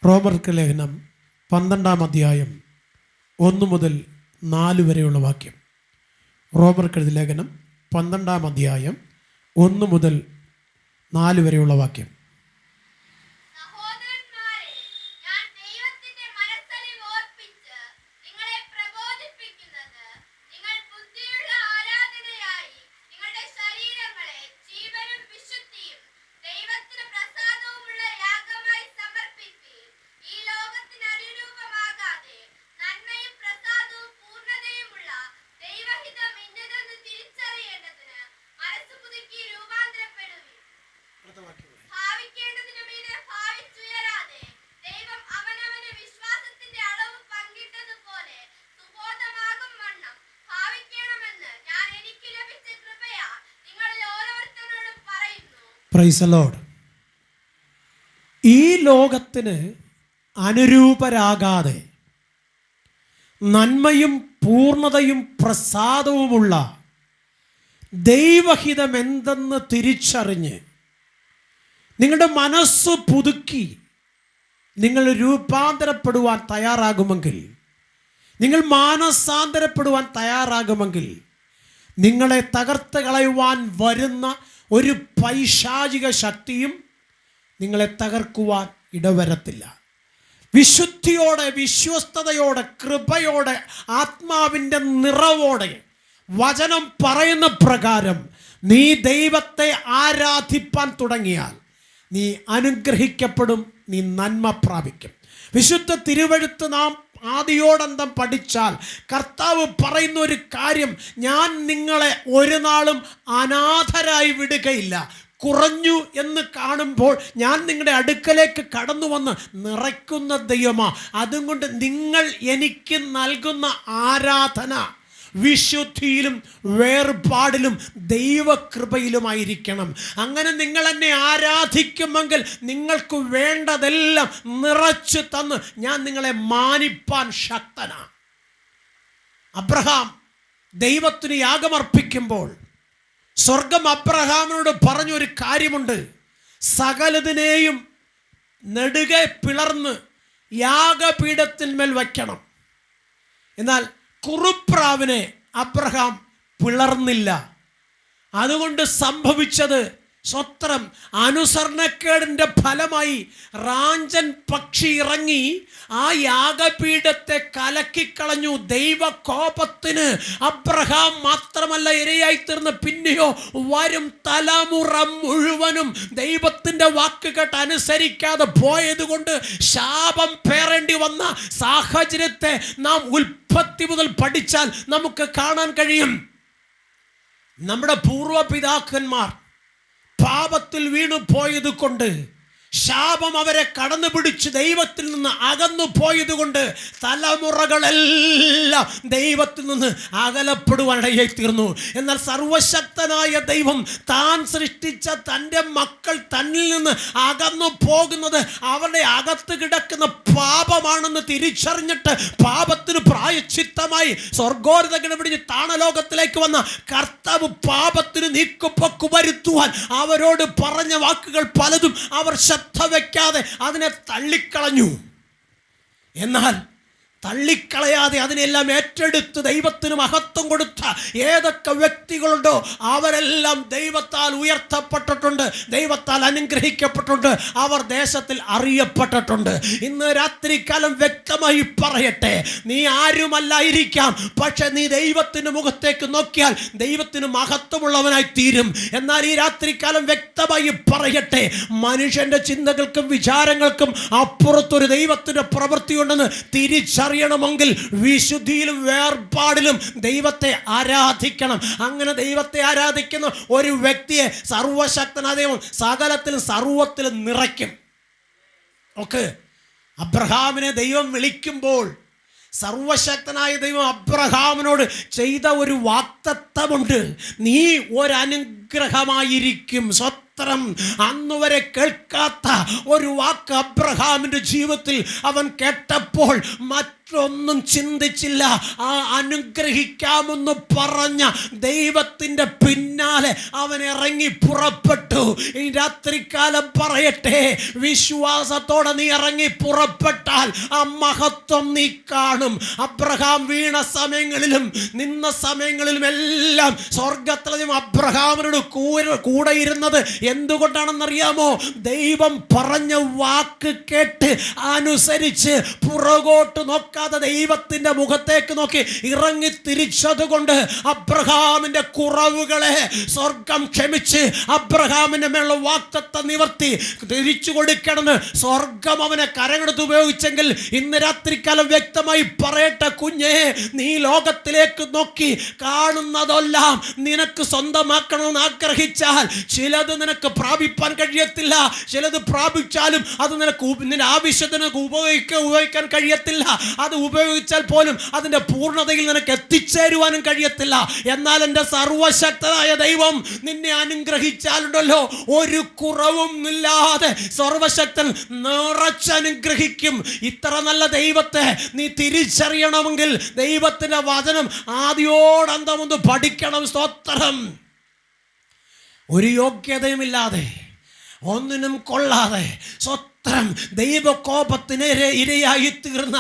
റോമർക്ക് ലേഖനം 12-ാം അധ്യായം 1 മുതൽ 4 വരെയുള്ള വാക്യം. റോമർക്ക് ലേഖനം 12-ാം അധ്യായം 1 മുതൽ 4 വരെയുള്ള വാക്യം. Price the Lord. ഈ ലോകത്തിന് അനുരൂപരാകാതെ നന്മയും പൂർണ്ണതയും പ്രസാദവുമുള്ള ദൈവഹിതം എന്തെന്ന് തിരിച്ചറിഞ്ഞ് നിങ്ങളുടെ മനസ്സ് പുതുക്കി നിങ്ങൾ രൂപാന്തരപ്പെടുവാൻ തയ്യാറാകുമെങ്കിൽ, നിങ്ങൾ മാനസാന്തരപ്പെടുവാൻ തയ്യാറാകുമെങ്കിൽ, നിങ്ങളെ തകർത്ത് കളയുവാൻ വരുന്ന ഒരു പൈശാചിക ശക്തിയും നിങ്ങളെ തകർക്കുവാൻ ഇടവരത്തില്ല. വിശുദ്ധിയോടെ, വിശ്വസ്തയോടെ, കൃപയോടെ, ആത്മാവിൻ്റെ നിറവോടെ വചനം പറയുന്ന പ്രകാരം നീ ദൈവത്തെ ആരാധിപ്പാൻ തുടങ്ങിയാൽ നീ അനുഗ്രഹിക്കപ്പെടും, നീ നന്മ പ്രാപിക്കും. വിശുദ്ധ തിരുവെഴുത്ത് നാം ആദിയോടന്തം പഠിച്ചാൽ കർത്താവ് പറയുന്ന ഒരു കാര്യം, ഞാൻ നിങ്ങളെ ഒരു നാളും അനാഥരായി വിടുകയില്ല. കുറഞ്ഞു എന്ന് കാണുമ്പോൾ ഞാൻ നിങ്ങളുടെ അടുക്കലേക്ക് കടന്നു വന്ന് നിറയ്ക്കുന്ന ദൈവമാ. അതുകൊണ്ട് നിങ്ങൾ എനിക്ക് നൽകുന്ന ആരാധന വിശുദ്ധിയിലും വേർപാടിലും ദൈവകൃപയിലുമായിരിക്കണം. അങ്ങനെ നിങ്ങൾ എന്നെ ആരാധിക്കുമെങ്കിൽ നിങ്ങൾക്ക് വേണ്ടതെല്ലാം നിറച്ചു തന്ന് ഞാൻ നിങ്ങളെ മാനിപ്പാൻ ശക്തനാണ്. അബ്രഹാം ദൈവത്തിന് യാഗമർപ്പിക്കുമ്പോൾ സ്വർഗം അബ്രഹാമിനോട് പറഞ്ഞൊരു കാര്യമുണ്ട്, സകലതിനെയും നെടുകെ പിളർന്ന് യാഗപീഠത്തിന്മേൽ വയ്ക്കണം. എന്നാൽ കുറുപ്രാവിനെ അബ്രഹാം പിളർന്നില്ല. അതുകൊണ്ട് സംഭവിച്ചത് സ്വത്രം അനുസരണക്കേടിൻ്റെ ഫലമായി റാഞ്ചൻ പക്ഷി ഇറങ്ങി ആ യാഗപീഠത്തെ കലക്കിക്കളഞ്ഞു. ദൈവകോപത്തിന് അബ്രഹാം മാത്രമല്ല ഇരയായിത്തീർന്ന്, പിന്നെയോ വരും തലമുറ മുഴുവനും ദൈവത്തിൻ്റെ വാക്ക് കേട്ട് അനുസരിക്കാതെ പോയതുകൊണ്ട് ശാപം പേറേണ്ടി വന്ന സാഹചര്യത്തെ നാം ഉൽപ്പത്തി മുതൽ പഠിച്ചാൽ നമുക്ക് കാണാൻ കഴിയും. നമ്മുടെ പൂർവ്വപിതാക്കന്മാർ പാപത്തിൽ വീണു പോയത് കൊണ്ട്, ശാപം അവരെ കടന്നു പിടിച്ച് ദൈവത്തിൽ നിന്ന് അകന്നു പോയത് കൊണ്ട് തലമുറകളെല്ലാം ദൈവത്തിൽ നിന്ന് അകലപ്പെടുവാനിടയായി തീർന്നു. എന്നാൽ സർവശക്തനായ ദൈവം താൻ സൃഷ്ടിച്ച തൻ്റെ മക്കൾ തന്നിൽ നിന്ന് അകന്നു പോകുന്നത് അവരുടെ അകത്ത് കിടക്കുന്ന പാപമാണെന്ന് തിരിച്ചറിഞ്ഞിട്ട് പാപത്തിന് പ്രായശ്ചിത്തമായി സ്വർഗോന്നതങ്ങളെ പിടിച്ച് താണലോകത്തിലേക്ക് വന്ന കർത്താവ് പാപത്തിന് നീക്കുപോക്ക് വരുത്തുവാൻ അവരോട് പറഞ്ഞ വാക്കുകൾ പലതും അവർ ശ്രദ്ധ വയ്ക്കാതെ അതിനെ തള്ളിക്കളഞ്ഞു. എന്നാൽ തള്ളിക്കളയാതെ അതിനെല്ലാം ഏറ്റെടുത്ത് ദൈവത്തിന് മഹത്വം കൊടുത്ത ഏതൊക്കെ വ്യക്തികളുണ്ടോ അവരെല്ലാം ദൈവത്താൽ ഉയർത്തപ്പെട്ടിട്ടുണ്ട്, ദൈവത്താൽ അനുഗ്രഹിക്കപ്പെട്ടിട്ടുണ്ട്, അവർ ദേശത്തിൽ അറിയപ്പെട്ടിട്ടുണ്ട്. ഇന്ന് രാത്രികാലം വ്യക്തമായി പറയട്ടെ, നീ ആരുമല്ലായിരിക്കാം, പക്ഷെ നീ ദൈവത്തിൻ്റെ മുഖത്തേക്ക് നോക്കിയാൽ ദൈവത്തിന് മഹത്വമുള്ളവനായി തീരും. എന്നാൽ ഈ രാത്രികാലം വ്യക്തമായി പറയട്ടെ, മനുഷ്യൻ്റെ ചിന്തകൾക്കും വിചാരങ്ങൾക്കും അപ്പുറത്തൊരു ദൈവത്തിൻ്റെ പ്രവൃത്തിയുണ്ടെന്ന് തിരിച്ചറിയണമെങ്കിൽ വിശുദ്ധിയിലും വേർപാടിലും ദൈവത്തെ ആരാധിക്കണം. അങ്ങനെ ദൈവത്തെ ആരാധിക്കുന്ന ഒരു വ്യക്തിയെ സർവശക്തനായ ദൈവം സകലത്തിലും സർവത്തിലും നിറയ്ക്കും. ഓക്കെ, അബ്രഹാമിനെ ദൈവം വിളിക്കുമ്പോൾ സർവശക്തനായ ദൈവം അബ്രഹാമിനോട് ചെയ്ത ഒരു വാഗ്ദത്തമുണ്ട്, നീ ഒരനുഗ്രഹമായിരിക്കും. സ്തോത്രം. അന്നുവരെ കേൾക്കാത്ത ഒരു വാക്ക് അബ്രഹാമിന്റെ ജീവിതത്തിൽ അവൻ കേട്ടപ്പോൾ മറ്റൊന്നും ചിന്തിച്ചില്ല. ആ അനുഗ്രഹിക്കാമെന്ന് പറഞ്ഞ ദൈവത്തിന്റെ പിന്നാലെ അവൻ ഇറങ്ങി പുറപ്പെട്ടു. ഈ രാത്രികാലം പറയട്ടെ, വിശ്വാസത്തോടെ നീ ഇറങ്ങി പുറപ്പെട്ടാൽ ആ മഹത്വം നീ കാണും. അബ്രഹാം വീണ സമയങ്ങളിലും നിന്ന സമയങ്ങളിലും എല്ലാം സ്വർഗത്തിലും അബ്രഹാമിനോട് കൂടെ ഇരുന്നത് എന്തുകൊണ്ടാണെന്നറിയാമോ? ദൈവം പറഞ്ഞ വാക്ക് കേട്ട് അനുസരിച്ച് പുറകോട്ട് നോക്കാതെ ദൈവത്തിന്റെ മുഖത്തേക്ക് നോക്കി ഇറങ്ങി തിരിച്ചതുകൊണ്ട് അബ്രഹാമിന്റെ കുറവുകളെ സ്വർഗം ക്ഷമിച്ച് അബ്രഹാമിന്റെ മേലുള്ള വാഗ്ദത്തം നിവർത്തി തിരിച്ചു കൊടുക്കണമെന്ന് സ്വർഗം അവനെ കരങ്ങളെടുത്ത് ഉപയോഗിച്ചെങ്കിൽ ഇന്ന് രാത്രിക്കാലം വ്യക്തമായി പറയട്ടെ, കുഞ്ഞേ, നീ ലോകത്തിലേക്ക് നോക്കി കാണുന്നതെല്ലാം നിനക്ക് സ്വന്തമാക്കണമെന്ന് ആഗ്രഹിച്ചാൽ ചിലത് നിനക്ക് പ്രാപിപ്പാൻ കഴിയത്തില്ല. ചിലത് പ്രാപിച്ചാലും അത് നിന്റെ ആവശ്യത്തിന് ഉപയോഗിക്കാൻ കഴിയത്തില്ല. അത് ഉപയോഗിച്ചാൽ പോലും അതിൻ്റെ പൂർണ്ണതയിൽ നിനക്ക് എത്തിച്ചേരുവാനും കഴിയത്തില്ല. എന്നാൽ എൻ്റെ സർവശക്തനായ ദൈവം നിന്നെ അനുഗ്രഹിച്ചാലുണ്ടല്ലോ, ഒരു കുറവും ഇല്ലാതെ സർവശക്തൻ നിറച്ചനുഗ്രഹിക്കും. ഇത്ര നല്ല ദൈവത്തെ നീ തിരിച്ചറിയണമെങ്കിൽ ദൈവത്തിൻ്റെ വചനം ആദ്യോടന്തമൊന്ന് പഠിക്കണം. സ്തോത്രം. ഒരു യോഗ്യതയുമില്ലാതെ, ഒന്നിനും കൊള്ളാതെ ദൈവകോപത്തിന് ഇരയായി തീർന്ന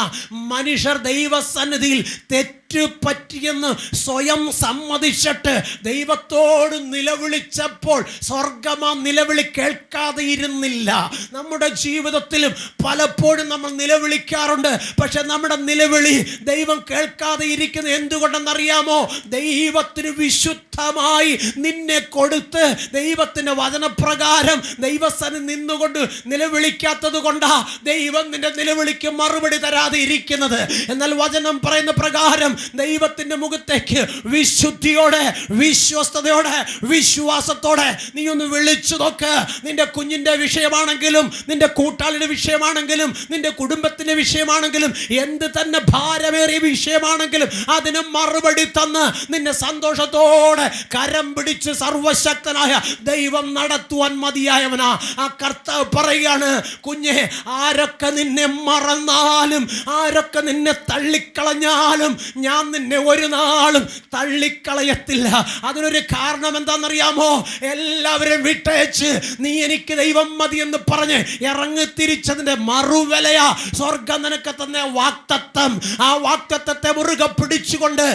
മനുഷ്യർ ദൈവസന്നിധിയിൽ തെറ്റുപറ്റിയെന്ന് സ്വയം സമ്മതിച്ചിട്ട് ദൈവത്തോട് നിലവിളിച്ചപ്പോൾ സ്വർഗം ആ നിലവിളി കേൾക്കാതെ ഇരുന്നില്ല. നമ്മുടെ ജീവിതത്തിലും പലപ്പോഴും നമ്മൾ നിലവിളിക്കാറുണ്ട്. പക്ഷെ നമ്മുടെ നിലവിളി ദൈവം കേൾക്കാതെ ഇരിക്കുന്നത് എന്തുകൊണ്ടെന്നറിയാമോ? ദൈവത്തിന് വിശുദ്ധമായി നിന്നെ കൊടുത്ത് ദൈവത്തിൻ്റെ വചനപ്രകാരം ദൈവസന്നിധിയിൽ നിന്നുകൊണ്ട് നിലവിളിക്കാത്തത് കൊണ്ടാ ദൈവം നിന്റെ നിലവിളിക്ക് മറുപടി തരാതെ ഇരിക്കുന്നത്. എന്നാൽ വചനം പറയുന്ന പ്രകാരം ദൈവത്തിന്റെ മുഖത്തേക്ക് വിശുദ്ധിയോടെ, വിശ്വസ്തയോടെ, വിശ്വാസത്തോടെ നീ ഒന്ന് വിളിച്ചു നോക്ക്. നിന്റെ കുഞ്ഞിന്റെ വിഷയമാണെങ്കിലും, നിന്റെ കൂട്ടാളിയുടെ വിഷയമാണെങ്കിലും, നിന്റെ കുടുംബത്തിന്റെ വിഷയമാണെങ്കിലും, എന്ത് തന്നെ ഭാരമേറിയ വിഷയമാണെങ്കിലും അതിന് മറുപടി തന്ന് നിന്നെ സന്തോഷത്തോടെ കരം പിടിച്ച് സർവശക്തനായ ദൈവം നടത്തുവാൻ മതിയായവനാ. ആ കർത്താവ് പറയുകയാണ്, കുഞ്ഞെ, ആരൊക്കെ നിന്നെ മറന്നാലും, ആരൊക്കെ നിന്നെ തള്ളിക്കളഞ്ഞാലും ഞാൻ നിന്നെ ഒരു നാളും തള്ളിക്കളയത്തില്ല. അതിനൊരു കാരണം എന്താണെന്നറിയാമോ? എല്ലാവരും വിട്ടയച്ച് നീ എനിക്ക് ദൈവം മതി എന്ന് പറഞ്ഞ് ഇറങ്ങി തിരിച്ചതിന്റെ മറുവിലയാ സ്വർഗം നിനക്ക് തന്ന വാഗ്ദത്തം. ആ വാഗ്ദത്തത്തെ മുറുകെ പിടിച്ചുകൊണ്ട്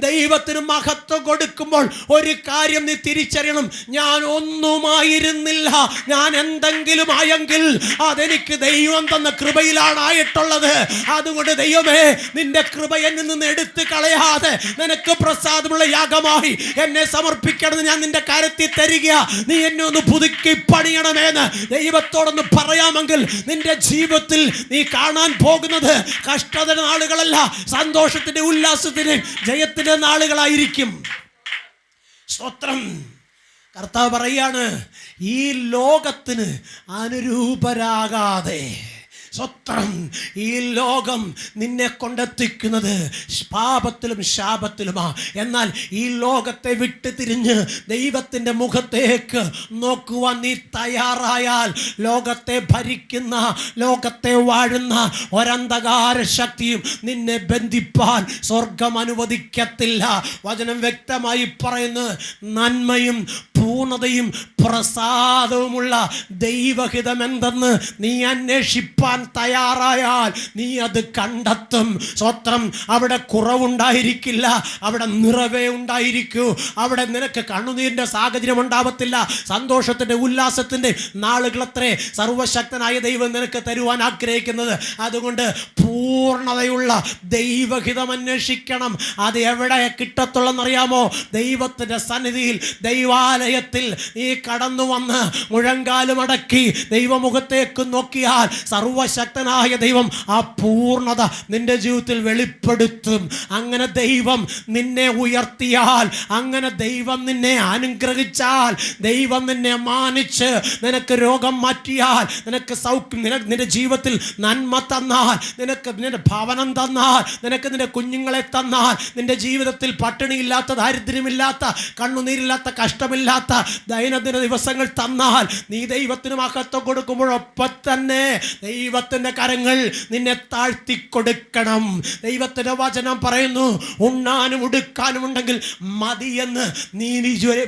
ദൈവത്തിന് മഹത്വം കൊടുക്കുമ്പോൾ ഒരു കാര്യം നീ തിരിച്ചറിയണം, ഞാൻ ഒന്നുമായിരുന്നില്ല, ഞാൻ എന്തെങ്കിലും ആയെങ്കിൽ അതെനിക്ക് ദൈവം തന്ന കൃപയിലാണ് ആയിട്ടുള്ളത്. അതുകൊണ്ട് ദൈവമേ, നിന്റെ കൃപ എന്നിൽ നിന്ന് എടുത്തു കളയാതെ നിനക്ക് പ്രസാദമുള്ള യാഗമായി എന്നെ സമർപ്പിക്കണമെന്ന് ഞാൻ നിന്റെ കാര്യത്തിൽ തരിക. നീ എന്നെ ഒന്ന് പുതുക്കി പണിയണമെന്ന് ദൈവത്തോടൊന്ന് പറയാമെങ്കിൽ നിന്റെ ജീവിതത്തിൽ നീ കാണാൻ പോകുന്നത് കഷ്ടതയുടെ നാളുകളല്ല, സന്തോഷത്തിന്റെ, ഉല്ലാസത്തിന്റെ, ജയത്തിന്റെ നാളുകളായിരിക്കും. സ്തോത്രം. കർത്താവ് പറയാണ്, ഈ ലോകത്തിന് അനുരൂപരാകാതെ, സ്വത്രം, ഈ ലോകം നിന്നെ കൊണ്ടെത്തിക്കുന്നത് പാപത്തിലും ശാപത്തിലുമാ. എന്നാൽ ഈ ലോകത്തെ വിട്ട് തിരിഞ്ഞ് ദൈവത്തിൻ്റെ മുഖത്തേക്ക് നോക്കുവാൻ നീ തയ്യാറായാൽ ലോകത്തെ ഭരിക്കുന്ന, ലോകത്തെ വാഴുന്ന ഒരന്ധകാര ശക്തിയും നിന്നെ ബന്ധിപ്പാൻ സ്വർഗം അനുവദിക്കത്തില്ല. വചനം വ്യക്തമായി പറയുന്നു, നന്മയും പൂർണ്ണതയും പ്രസാദവുമുള്ള ദൈവഹിതം എന്തെന്ന് നീ അന്വേഷിപ്പാൻ തയ്യാറായാൽ നീ അത് കണ്ടെത്തും. സ്വത്രം. അവിടെ കുറവുണ്ടായിരിക്കില്ല, അവിടെ നിറവേ ഉണ്ടായിരിക്കൂ. അവിടെ നിനക്ക് കണ്ണുനീരിൻ്റെ സാഹചര്യം ഉണ്ടാവത്തില്ല. സന്തോഷത്തിൻ്റെ, ഉല്ലാസത്തിൻ്റെ നാളുകളത്രേ സർവശക്തനായ ദൈവം നിനക്ക് തരുവാൻ ആഗ്രഹിക്കുന്നത്. അതുകൊണ്ട് പൂർണ്ണതയുള്ള ദൈവഹിതം അന്വേഷിക്കണം. അത് എവിടെ കിട്ടത്തുള്ളെന്നറിയാമോ? ദൈവത്തിൻ്റെ സന്നിധിയിൽ, ദൈവാലയത്തിൽ നീ കടന്നു വന്ന് മുഴങ്കാലും അടക്കി ദൈവമുഖത്തേക്ക് നോക്കിയാൽ സർവശക്തനായ ദൈവം ആ പൂർണ്ണത നിന്റെ ജീവിതത്തിൽ വെളിപ്പെടുത്തും. അങ്ങനെ ദൈവം നിന്നെ ഉയർത്തിയാൽ, അങ്ങനെ ദൈവം നിന്നെ അനുഗ്രഹിച്ചാൽ, ദൈവം നിന്നെ മാനിച്ച് നിനക്ക് രോഗം മാറ്റിയാൽ, നിനക്ക് സൗഖ്യം, നിന്റെ ജീവിതത്തിൽ നന്മ തന്നാൽ, നിനക്ക് നിന്റെ ഭവനം തന്നാൽ, നിനക്ക് നിന്റെ കുഞ്ഞുങ്ങളെ തന്നാൽ, നിന്റെ ജീവിതത്തിൽ പട്ടിണിയില്ലാത്ത, ദാരിദ്ര്യമില്ലാത്ത, കണ്ണുനീരില്ലാത്ത, കഷ്ടമില്ലാത്ത, ദൈനംദിന ദിവസങ്ങൾ തന്നാൽ നീ ദൈവത്തിന് മഹത്വം കൊടുക്കുമ്പോഴൊപ്പം തന്നെ ദൈവത്തിൻ്റെ കരങ്ങൾ നിന്നെ താഴ്ത്തിക്കൊടുക്കണം. ദൈവത്തിൻ്റെ വചനം പറയുന്നു, ഉണ്ണാനും ഉടുക്കാനും ഉണ്ടെങ്കിൽ മതിയെന്ന് നീ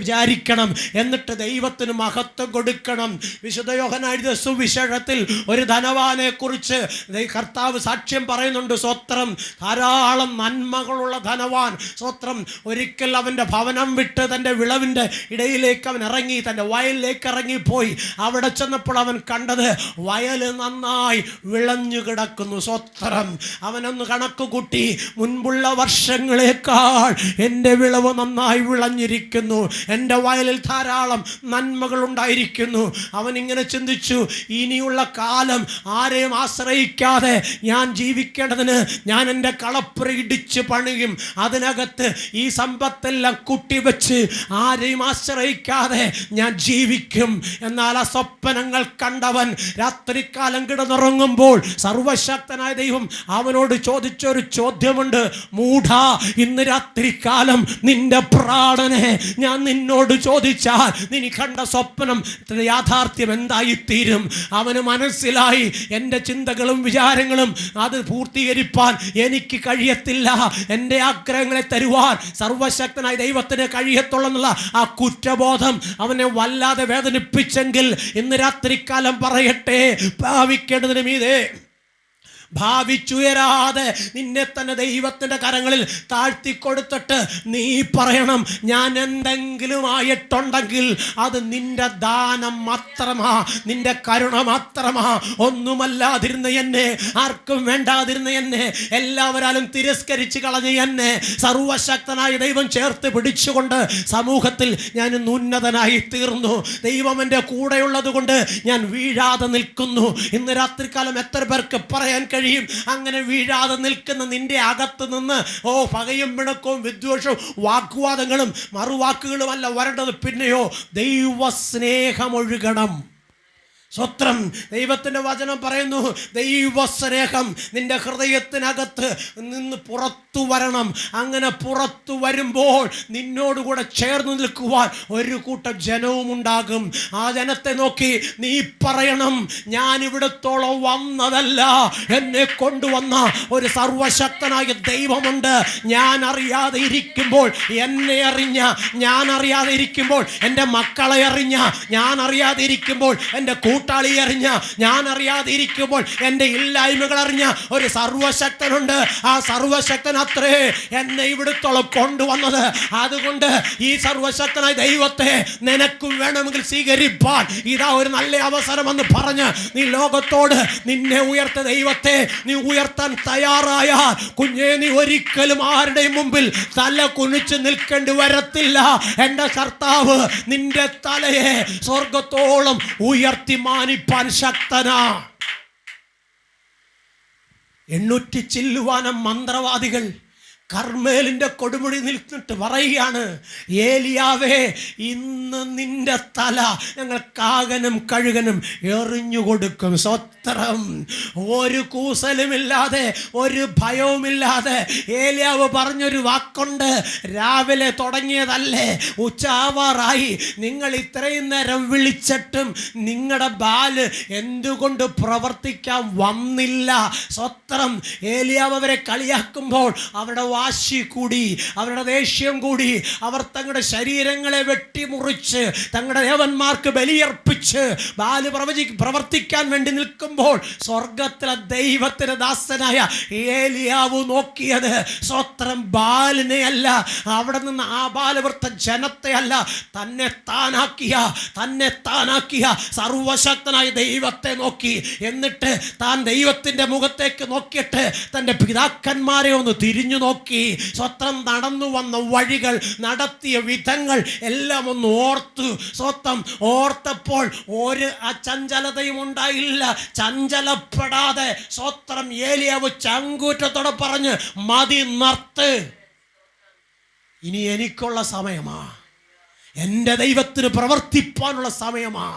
വിചാരിക്കണം, എന്നിട്ട് ദൈവത്തിന് മഹത്വം കൊടുക്കണം. വിശുദ്ധ യോഹന്നാൻ എഴുതിയ സുവിശേഷത്തിൽ ഒരു ധനവാനെ കുറിച്ച് കർത്താവ് സാക്ഷ്യം പറയുന്നുണ്ട്. സ്വത്രം, ധാരാളം നന്മകളുള്ള ധനവാൻ. സ്വത്രം, ഒരിക്കൽ അവൻ്റെ ഭവനം വിട്ട് തൻ്റെ വിളവിൻ്റെ ഇടയിലേക്ക് അവൻ ഇറങ്ങി, തൻ്റെ വയലിലേക്ക് ഇറങ്ങിപ്പോയി. അവിടെ ചെന്നപ്പോൾ അവൻ കണ്ടത് വയൽ നന്നായി വിളഞ്ഞു കിടക്കുന്നു. സ്വത്രം, അവനൊന്ന് കണക്ക് കൂട്ടി, മുൻപുള്ള വർഷങ്ങളേക്കാൾ എൻ്റെ വിളവ് നന്നായി വിളഞ്ഞിരിക്കുന്നു, എൻ്റെ വയലിൽ ധാരാളം നന്മകൾ ഉണ്ടായിരിക്കുന്നു. അവൻ ഇങ്ങനെ ചിന്തിച്ചു, ഇനിയുള്ള കാലം ആരെയും ആശ്രയിക്കാതെ ഞാൻ ജീവിക്കേണ്ടതിന് ഞാൻ എൻ്റെ കളപ്പുര ഇടിച്ച് പണിയും, അതിനകത്ത് ഈ സമ്പത്തെല്ലാം കുട്ടിവെച്ച് ആരെയും ആശ്രയിക്കാതെ ഞാൻ ജീവിക്കും. എന്നാൽ ആ സ്വപ്നങ്ങൾ കണ്ടവൻ രാത്രികാലം കിടന്നുറങ്ങുമ്പോൾ സർവശക്തനായ ദൈവം അവനോട് ചോദിച്ചൊരു ചോദ്യമുണ്ട്. മൂഢാ, ഇന്ന് രാത്രികാലം നിന്റെ പ്രാണനെ ഞാൻ നിന്നോട് ചോദിച്ചാൽ നീ കണ്ട സ്വപ്നം യാഥാർത്ഥ്യം എന്തായിത്തീരും? അവന് മനസ്സിലായി, എൻ്റെ ചിന്തകളും വിചാരങ്ങളും അത് പൂർത്തീകരിപ്പാൻ എനിക്ക് കഴിയത്തില്ല, എൻ്റെ ആഗ്രഹങ്ങളെ തരുവാൻ സർവശക്തനായ ദൈവത്തിന് കഴിയത്തുള്ളെന്നുള്ള ആ കുറ്റബോധം അവനെ വല്ലാതെ വേദനിപ്പിച്ചെങ്കിൽ ഇന്ന് രാത്രികാലം പറയട്ടെ, ഭാവിക്കേണ്ടതിന് മീതെ ഭാവിച്ചുയരാതെ നിന്നെ തന്നെ ദൈവത്തിൻ്റെ കരങ്ങളിൽ താഴ്ത്തിക്കൊടുത്തിട്ട് നീ പറയണം, ഞാൻ എന്തെങ്കിലും ആയിട്ടുണ്ടെങ്കിൽ അത് നിന്റെ ദാനം മാത്രമാ, നിന്റെ കരുണ മാത്രമാ. ഒന്നുമല്ലാതിരുന്ന എന്നെ, ആർക്കും വേണ്ടാതിരുന്ന എന്നെ, എല്ലാവരാലും തിരസ്കരിച്ച് കളഞ്ഞ എന്നെ സർവശക്തനായ ദൈവം ചേർത്ത് പിടിച്ചുകൊണ്ട് സമൂഹത്തിൽ ഞാൻ ഉന്നതനായി തീർന്നു. ദൈവം എൻ്റെ കൂടെയുള്ളത് കൊണ്ട് ഞാൻ വീഴാതെ നിൽക്കുന്നു. ഇന്ന് രാത്രികാലം എത്ര പേർക്ക് പറയാൻ കഴിയും, അങ്ങനെ വീഴാതെ നിൽക്കുന്ന നിന്റെ അകത്ത് നിന്ന് പകയും പിണക്കവും വിദ്വേഷവും വാഗ്വാദങ്ങളും മറുവാക്കുകളുമല്ല വരേണ്ടത്, പിന്നെയോ ദൈവസ്നേഹമൊഴുകണം. സ്വത്രം, ദൈവത്തിൻ്റെ വചനം പറയുന്നു, ദൈവസ്നേഹം നിന്റെ ഹൃദയത്തിനകത്ത് നിന്ന് പുറത്തു വരണം. അങ്ങനെ പുറത്തു വരുമ്പോൾ നിന്നോടുകൂടെ ചേർന്ന് നിൽക്കുവാൻ ഒരു കൂട്ടം ജനവും ഉണ്ടാകും. ആ ജനത്തെ നോക്കി നീ പറയണം, ഞാൻ ഇവിടത്തോളം വന്നതല്ല, എന്നെ കൊണ്ടുവന്ന ഒരു സർവശക്തനായ ദൈവമുണ്ട്. ഞാൻ അറിയാതെ ഇരിക്കുമ്പോൾ എന്നെ അറിഞ്ഞ, ഞാൻ അറിയാതെ ഇരിക്കുമ്പോൾ എൻ്റെ മക്കളെ അറിഞ്ഞ, ഞാൻ അറിയാതെ ഇരിക്കുമ്പോൾ എൻ്റെ കൂട്ടാളി അറിഞ്ഞ, ഞാൻ അറിയാതെ ഇരിക്കുമ്പോൾ എൻ്റെ ഇല്ലായ്മകൾ അറിഞ്ഞ ഒരു സർവശക്തനുണ്ട്. ആ സർവശക്തൻ അത്രേ എന്നെ ഇവിടത്തോളം കൊണ്ടുവന്നത്. അതുകൊണ്ട് ഈ സർവശക്തനായ ദൈവത്തെ നിനക്കും വേണമെങ്കിൽ സ്വീകരിപ്പാൻ ഇതാ ഒരു നല്ല അവസരമെന്ന് പറഞ്ഞ് നീ ലോകത്തോട് നിന്നെ ഉയർത്ത ദൈവത്തെ നീ ഉയർത്താൻ തയ്യാറായാൽ കുഞ്ഞേ, നീ ഒരിക്കലും ആരുടെയും മുമ്പിൽ തല കുനിച്ച് നിൽക്കേണ്ടി വരത്തില്ല. എൻ്റെ കർത്താവ് നിന്റെ തലയെ സ്വർഗത്തോളം ഉയർത്തി മാനിപ്പാൻ ശക്തനാ. 800 ചില്ലുവാനം മന്ത്രവാദികൾ കർമ്മേലിൻ്റെ കൊടുമുടി നിൽക്കിട്ട് പറയുകയാണ്, ഏലിയാവേ, ഇന്ന് നിന്റെ തല ഞങ്ങൾ കാകനും കഴുകനും എറിഞ്ഞു കൊടുക്കും. സ്വത്രം, ഒരു കൂസലുമില്ലാതെ ഒരു ഭയവുമില്ലാതെ ഏലിയാവ് പറഞ്ഞൊരു വാക്കുണ്ട്. രാവിലെ തുടങ്ങിയതല്ലേ, ഉച്ചാവാറായി, നിങ്ങൾ ഇത്രയും നേരം വിളിച്ചിട്ടും നിങ്ങളുടെ ബാല് എന്തുകൊണ്ട് പ്രവർത്തിക്കാൻ വന്നില്ല? സ്വത്രം, ഏലിയാവ് അവരെ കളിയാക്കുമ്പോൾ അവരുടെ വാശി കൂടി, അവരുടെ ദേഷ്യം കൂടി. അവർ തങ്ങളുടെ ശരീരങ്ങളെ വെട്ടിമുറിച്ച് തങ്ങളുടെ ദേവന്മാർക്ക് ബലിയർപ്പിച്ച് ബാല് പ്രവർത്തിക്കാൻ വേണ്ടി നിൽക്കുമ്പോൾ സ്വർഗത്തിലെ ദൈവത്തിന്റെ ദാസനായ ഏലിയാവ് നോക്കിയത് സ്വത്രം ബാലിനെ അല്ല, അവിടെ നിന്ന് ആ ബാലവൃത്ത ജനത്തെ അല്ല, തന്നെ താനാക്കിയ സർവശക്തനായ ദൈവത്തെ നോക്കി. എന്നിട്ട് താൻ ദൈവത്തിന്റെ മുഖത്തേക്ക് നോക്കിയിട്ട് തൻ്റെ പിതാക്കന്മാരെ ഒന്ന് തിരിഞ്ഞു നോക്കി. സ്വത്രം നടന്നു വന്ന വഴികൾ, നടത്തിയ വിധങ്ങൾ എല്ലാം ഒന്ന് ഓർത്തു. സ്വത്രം ഓർത്തപ്പോൾ ഒരു അചഞ്ചലതയും ഉണ്ടായില്ല. ചഞ്ചലപ്പെടാതെ സ്വത്രം ഏലിയാവ് ചങ്കൂറ്റത്തോടെ പറഞ്ഞ്, മതി, നിർത്ത്, ഇനി എനിക്കുള്ള സമയമാ, എൻ്റെ ദൈവത്തിന് പ്രവർത്തിപ്പാനുള്ള സമയമാ.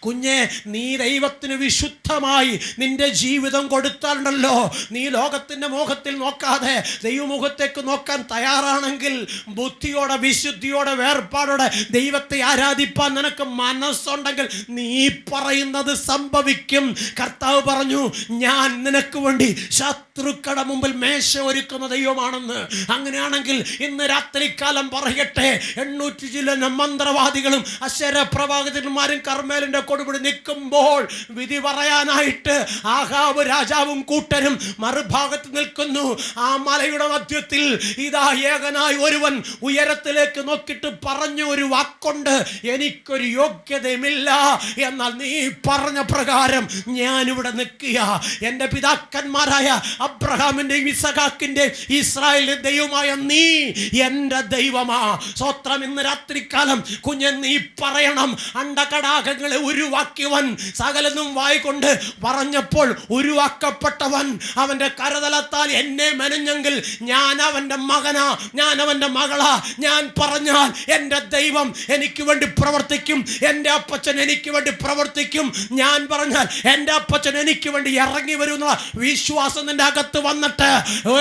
കുഞ്ഞെ, നീ ദൈവത്തിന് വിശുദ്ധമായി നിന്റെ ജീവിതം കൊടുത്താലുണ്ടല്ലോ, നീ ലോകത്തിൻ്റെ മുഖത്തിൽ നോക്കാതെ ദൈവമുഖത്തേക്ക് നോക്കാൻ തയ്യാറാണെങ്കിൽ, ബുദ്ധിയോടെ വിശുദ്ധിയോടെ വേർപാടോടെ ദൈവത്തെ ആരാധിപ്പാൻ നിനക്ക് മനസ്സുണ്ടെങ്കിൽ നീ പറയുന്നത് സംഭവിക്കും. കർത്താവ് പറഞ്ഞു, ഞാൻ നിനക്ക് വേണ്ടി ശത്രുക്കളുടെ മുമ്പിൽ മേശ ഒരുക്കുന്ന ദൈവമാണെന്ന്. അങ്ങനെയാണെങ്കിൽ ഇന്ന് രാത്രികാലം പറയട്ടെ, 800 ചില മന്ത്രവാദികളും അശേര പ്രവാചകന്മാരും കർമ്മേലിന്റെ കൊടുപിടി നിൽക്കുമ്പോൾ വിധി പറയാനായിട്ട് ആഹാബ് രാജാവും കൂട്ടരും മറുഭാഗത്ത് നിൽക്കുന്നു. ആ മലയുടെ മധ്യത്തിൽ ഇതാ ഏകനായി ഒരുവൻ ഉയരത്തിലേക്ക് നോക്കിയിട്ട് പറഞ്ഞു ഒരു വാക്കുണ്ട്, എനിക്കൊരു യോഗ്യതയുമില്ല, എന്നാൽ നീ പറഞ്ഞ പ്രകാരം ഞാനിവിടെ നിൽക്കുക. എൻ്റെ പിതാക്കന്മാരായ അബ്രഹാമിൻ്റെയും ഇസഹാക്കിൻ്റെയും ഇസ്രായേലിൻ്റെ ദൈവമായ നീ എൻ്റെ ദൈവമാ. സ്വത്രം. ഇന്ന് രാത്രികാലം കുഞ്ഞൻ നീ പറയണം, അണ്ടകടാകങ്ങളെ ഉരുവാക്കിയവൻ സകലതും വായിക്കൊണ്ട് പറഞ്ഞപ്പോൾ ഉരുവാക്കപ്പെട്ടവൻ അവൻ്റെ കരതലത്താൽ എന്നെ മെനഞ്ഞെങ്കിൽ ഞാൻ അവൻ്റെ മകനാ, ഞാൻ അവൻ്റെ മകളാ. ഞാൻ പറഞ്ഞാൽ എൻ്റെ ദൈവം എനിക്ക് വേണ്ടി പ്രവർത്തിക്കും, എൻ്റെ അപ്പച്ചൻ എനിക്ക് വേണ്ടി പ്രവർത്തിക്കും. ഞാൻ പറഞ്ഞാൽ എൻ്റെ അപ്പച്ചൻ എനിക്ക് വേണ്ടി ഇറങ്ങി വരുന്ന വിശ്വാസം നിന്റെ അകത്ത് വന്നിട്ട്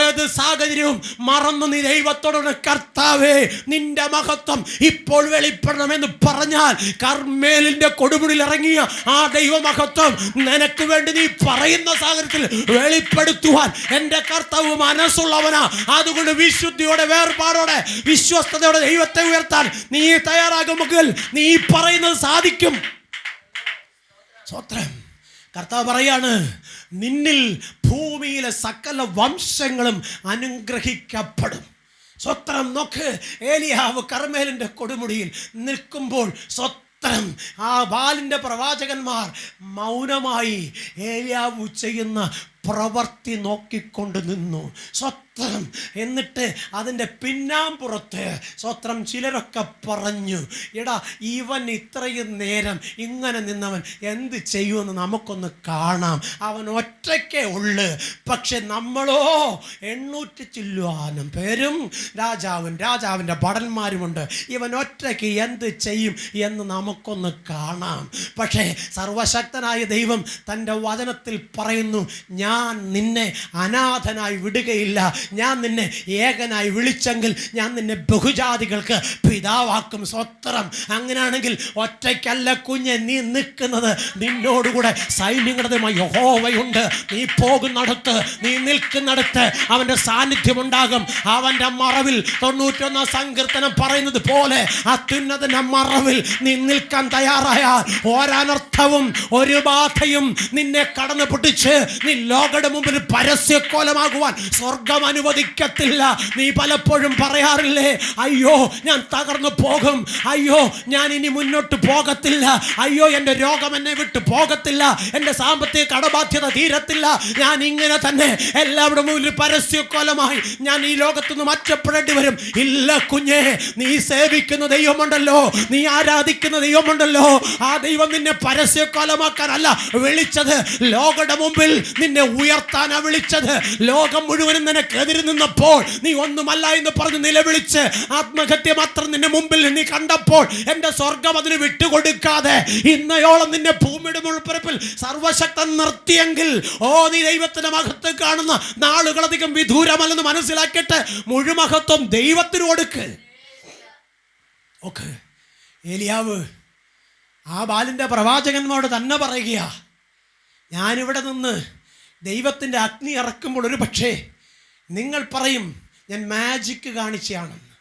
ഏത് സാഹചര്യവും മറന്നു നീ ദൈവത്തോട് കർത്താവേ നിന്റെ മഹത്വം ഇപ്പോൾ വെളിപ്പെടണമെന്ന് പറഞ്ഞാൽ, കർമ്മേലിന്റെ കൊടുമുടിയിൽ ഇറങ്ങിയ ആ ദൈവമഹത്വം നിനക്ക് വേണ്ടി നീ പറയുന്ന സാഹചര്യത്തിൽ വെളിപ്പെടുത്തുവാൻ എൻ്റെ കർത്താവ് മനസ്സുള്ളവനാ. അതുകൊണ്ട് വിശുദ്ധിയോടെ വേർപാടോടെ വിശ്വസ്തയോടെ ദൈവത്തെ ഉയർത്താൻ നീ തയ്യാറാകുമെങ്കിൽ നീ പറയുന്നത് സാധിക്കും. സ്വത്രം. കർത്താവ് പറയാണ്, നിന്നിൽ ഭൂമിയിലെ സകല വംശങ്ങളും അനുഗ്രഹിക്കപ്പെടും. സ്വത്രം. നോക്ക്, ഏലിയാവ് കർമ്മേലിന്റെ കൊടുമുടിയിൽ നിൽക്കുമ്പോൾ സ്വത്രം ആ ബാലിൻ്റെ പ്രവാചകന്മാർ മൗനമായി ഏലിയാവ് ചെയ്യുന്ന പ്രവർത്തി നോക്കിക്കൊണ്ട് നിന്നു. സ്വത്രം. എന്നിട്ട് അതിൻ്റെ പിന്നാമ്പുറത്ത് സ്വത്രം ചിലരൊക്കെ പറഞ്ഞു, എടാ ഇവൻ ഇത്രയും നേരം ഇങ്ങനെ നിന്നവൻ എന്ത് ചെയ്യുമെന്ന് നമുക്കൊന്ന് കാണാം. അവൻ ഒറ്റയ്ക്കേ ഉള്ളു, പക്ഷെ നമ്മളോ 800 ചില്ലുവാനും പേരും രാജാവിൻ്റെ ഭടന്മാരുമുണ്ട്. ഇവൻ ഒറ്റയ്ക്ക് എന്ത് ചെയ്യും എന്ന് നമുക്കൊന്ന് കാണാം. പക്ഷേ സർവശക്തനായ ദൈവം തൻ്റെ വചനത്തിൽ പറയുന്നു, ഞാൻ നിന്നെ അനാഥനായി വിടുകയില്ല. ഞാൻ നിന്നെ ഏകനായി വിളിച്ചെങ്കിൽ ഞാൻ നിന്നെ ബഹുജാതികൾക്ക് പിതാവാക്കും. സ്വത്രം. അങ്ങനെയാണെങ്കിൽ ഒറ്റയ്ക്കല്ല കുഞ്ഞെ നീ നിൽക്കുന്നത്, നിന്നോടുകൂടെ സൈന്യങ്ങളുടെ യഹോവയുണ്ട്. നീ പോകുന്നിടത്ത്, നീ നിൽക്കുന്നിടത്ത് അവൻ്റെ സാന്നിധ്യമുണ്ടാകും. അവൻ്റെ മറവിൽ 91 സങ്കീർത്തനം പറയുന്നത് പോലെ അത്യുന്നതൻ്റെ മറവിൽ നീ നിൽക്കാൻ തയ്യാറായാൽ ഒരനർത്ഥവും ഒരു ബാധയും നിന്നെ കടന്നു പൊട്ടിച്ച് നീ ലോകയുടെ മുമ്പിൽ പരസ്യക്കോലമാകുവാൻ സ്വർഗം അനുവദിക്കത്തില്ല. നീ പലപ്പോഴും പറയാറില്ലേ, അയ്യോ ഞാൻ തകർന്നു പോകും, അയ്യോ ഞാൻ ഇനി മുന്നോട്ട് പോകത്തില്ല, അയ്യോ എൻ്റെ രോഗം എന്നെ വിട്ട് പോകത്തില്ല, എൻ്റെ സാമ്പത്തിക കടബാധ്യത തീരത്തില്ല, ഞാൻ ഇങ്ങനെ തന്നെ എല്ലാവരുടെ മുമ്പിൽ പരസ്യക്കോലമായി ഞാൻ ഈ ലോകത്തുനിന്ന് മാറ്റപ്പെടേണ്ടി വരും. ഇല്ല കുഞ്ഞേ, നീ സേവിക്കുന്ന ദൈവമുണ്ടല്ലോ, നീ ആരാധിക്കുന്ന ദൈവമുണ്ടല്ലോ. ആ ദൈവം നിന്നെ പരസ്യക്കോലമാക്കാനല്ല വിളിച്ചത്, ലോകയുടെ മുമ്പിൽ നിന്നെ ഉയർത്താനാ വിളിച്ചത്. ലോകം മുഴുവനും നിനക്കെതിരെ നിന്നപ്പോൾ നീ ഒന്നുമല്ല എന്ന് പറഞ്ഞ് നിലവിളിച്ച് ആത്മഹത്യ മാത്രം നിന്നെ മുമ്പിൽ നീ കണ്ടപ്പോൾ എൻ്റെ സ്വർഗം അതിന് വിട്ടുകൊടുക്കാതെ ഇന്നയോളം നിന്നെ ഭൂമിയുടെ മുൾപ്പരപ്പിൽ സർവശക്തൻ നിർത്തിയെങ്കിൽ, ഓ നീ ദൈവത്തിന്റെ മഹത്വം കാണുന്ന നാളുകളധികം വിദൂരമല്ലെന്ന് മനസ്സിലാക്കിയിട്ട് മുഴുമഹത്വം ദൈവത്തിന് കൊടുക്ക്. ഓക്കെ. ഏലിയാവ് ആ ബാലിൻ്റെ പ്രവാചകന്മാരോട് തന്നെ പറയുക, ഞാനിവിടെ നിന്ന് ദൈവത്തിൻ്റെ അഗ്നി ഇറക്കുമ്പോൾ ഒരു പക്ഷേ നിങ്ങൾ പറയും ഞാൻ മാജിക്ക് കാണിച്ചാണെന്ന്.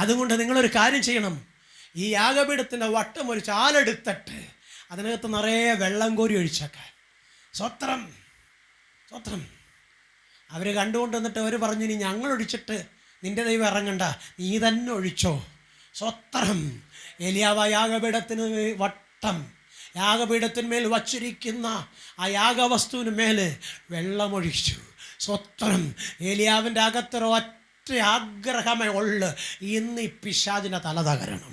അതുകൊണ്ട് നിങ്ങളൊരു കാര്യം ചെയ്യണം, ഈ യാഗപീഠത്തിൻ്റെ വട്ടം ഒരു ചാലെടുത്തിട്ട് അതിനകത്ത് നിറയെ വെള്ളം കോരി ഒഴിച്ചേക്കാൻ. സ്വത്രം. സ്വത്രം. അവർ കണ്ടുകൊണ്ട് വന്നിട്ട് അവർ പറഞ്ഞു, ഇനി ഞങ്ങൾ ഒഴിച്ചിട്ട് നിൻ്റെ ദൈവം ഇറങ്ങണ്ട, നീ തന്നെ ഒഴിച്ചോ. സ്വത്രം. ഏലിയാവ് യാഗപീഠത്തിന് വട്ടം യാഗപീഠത്തിന്മേൽ വച്ചിരിക്കുന്ന ആ യാഗവസ്തുവിന് മേൽ വെള്ളമൊഴിച്ചു. സ്വത്രം. ഏലിയാവിൻ്റെ അകത്തൊരു ഒറ്റ ആഗ്രഹമേ ഉള്ളു, ഇന്ന് ഈ പിശാചിൻ്റെ തല തകരണം.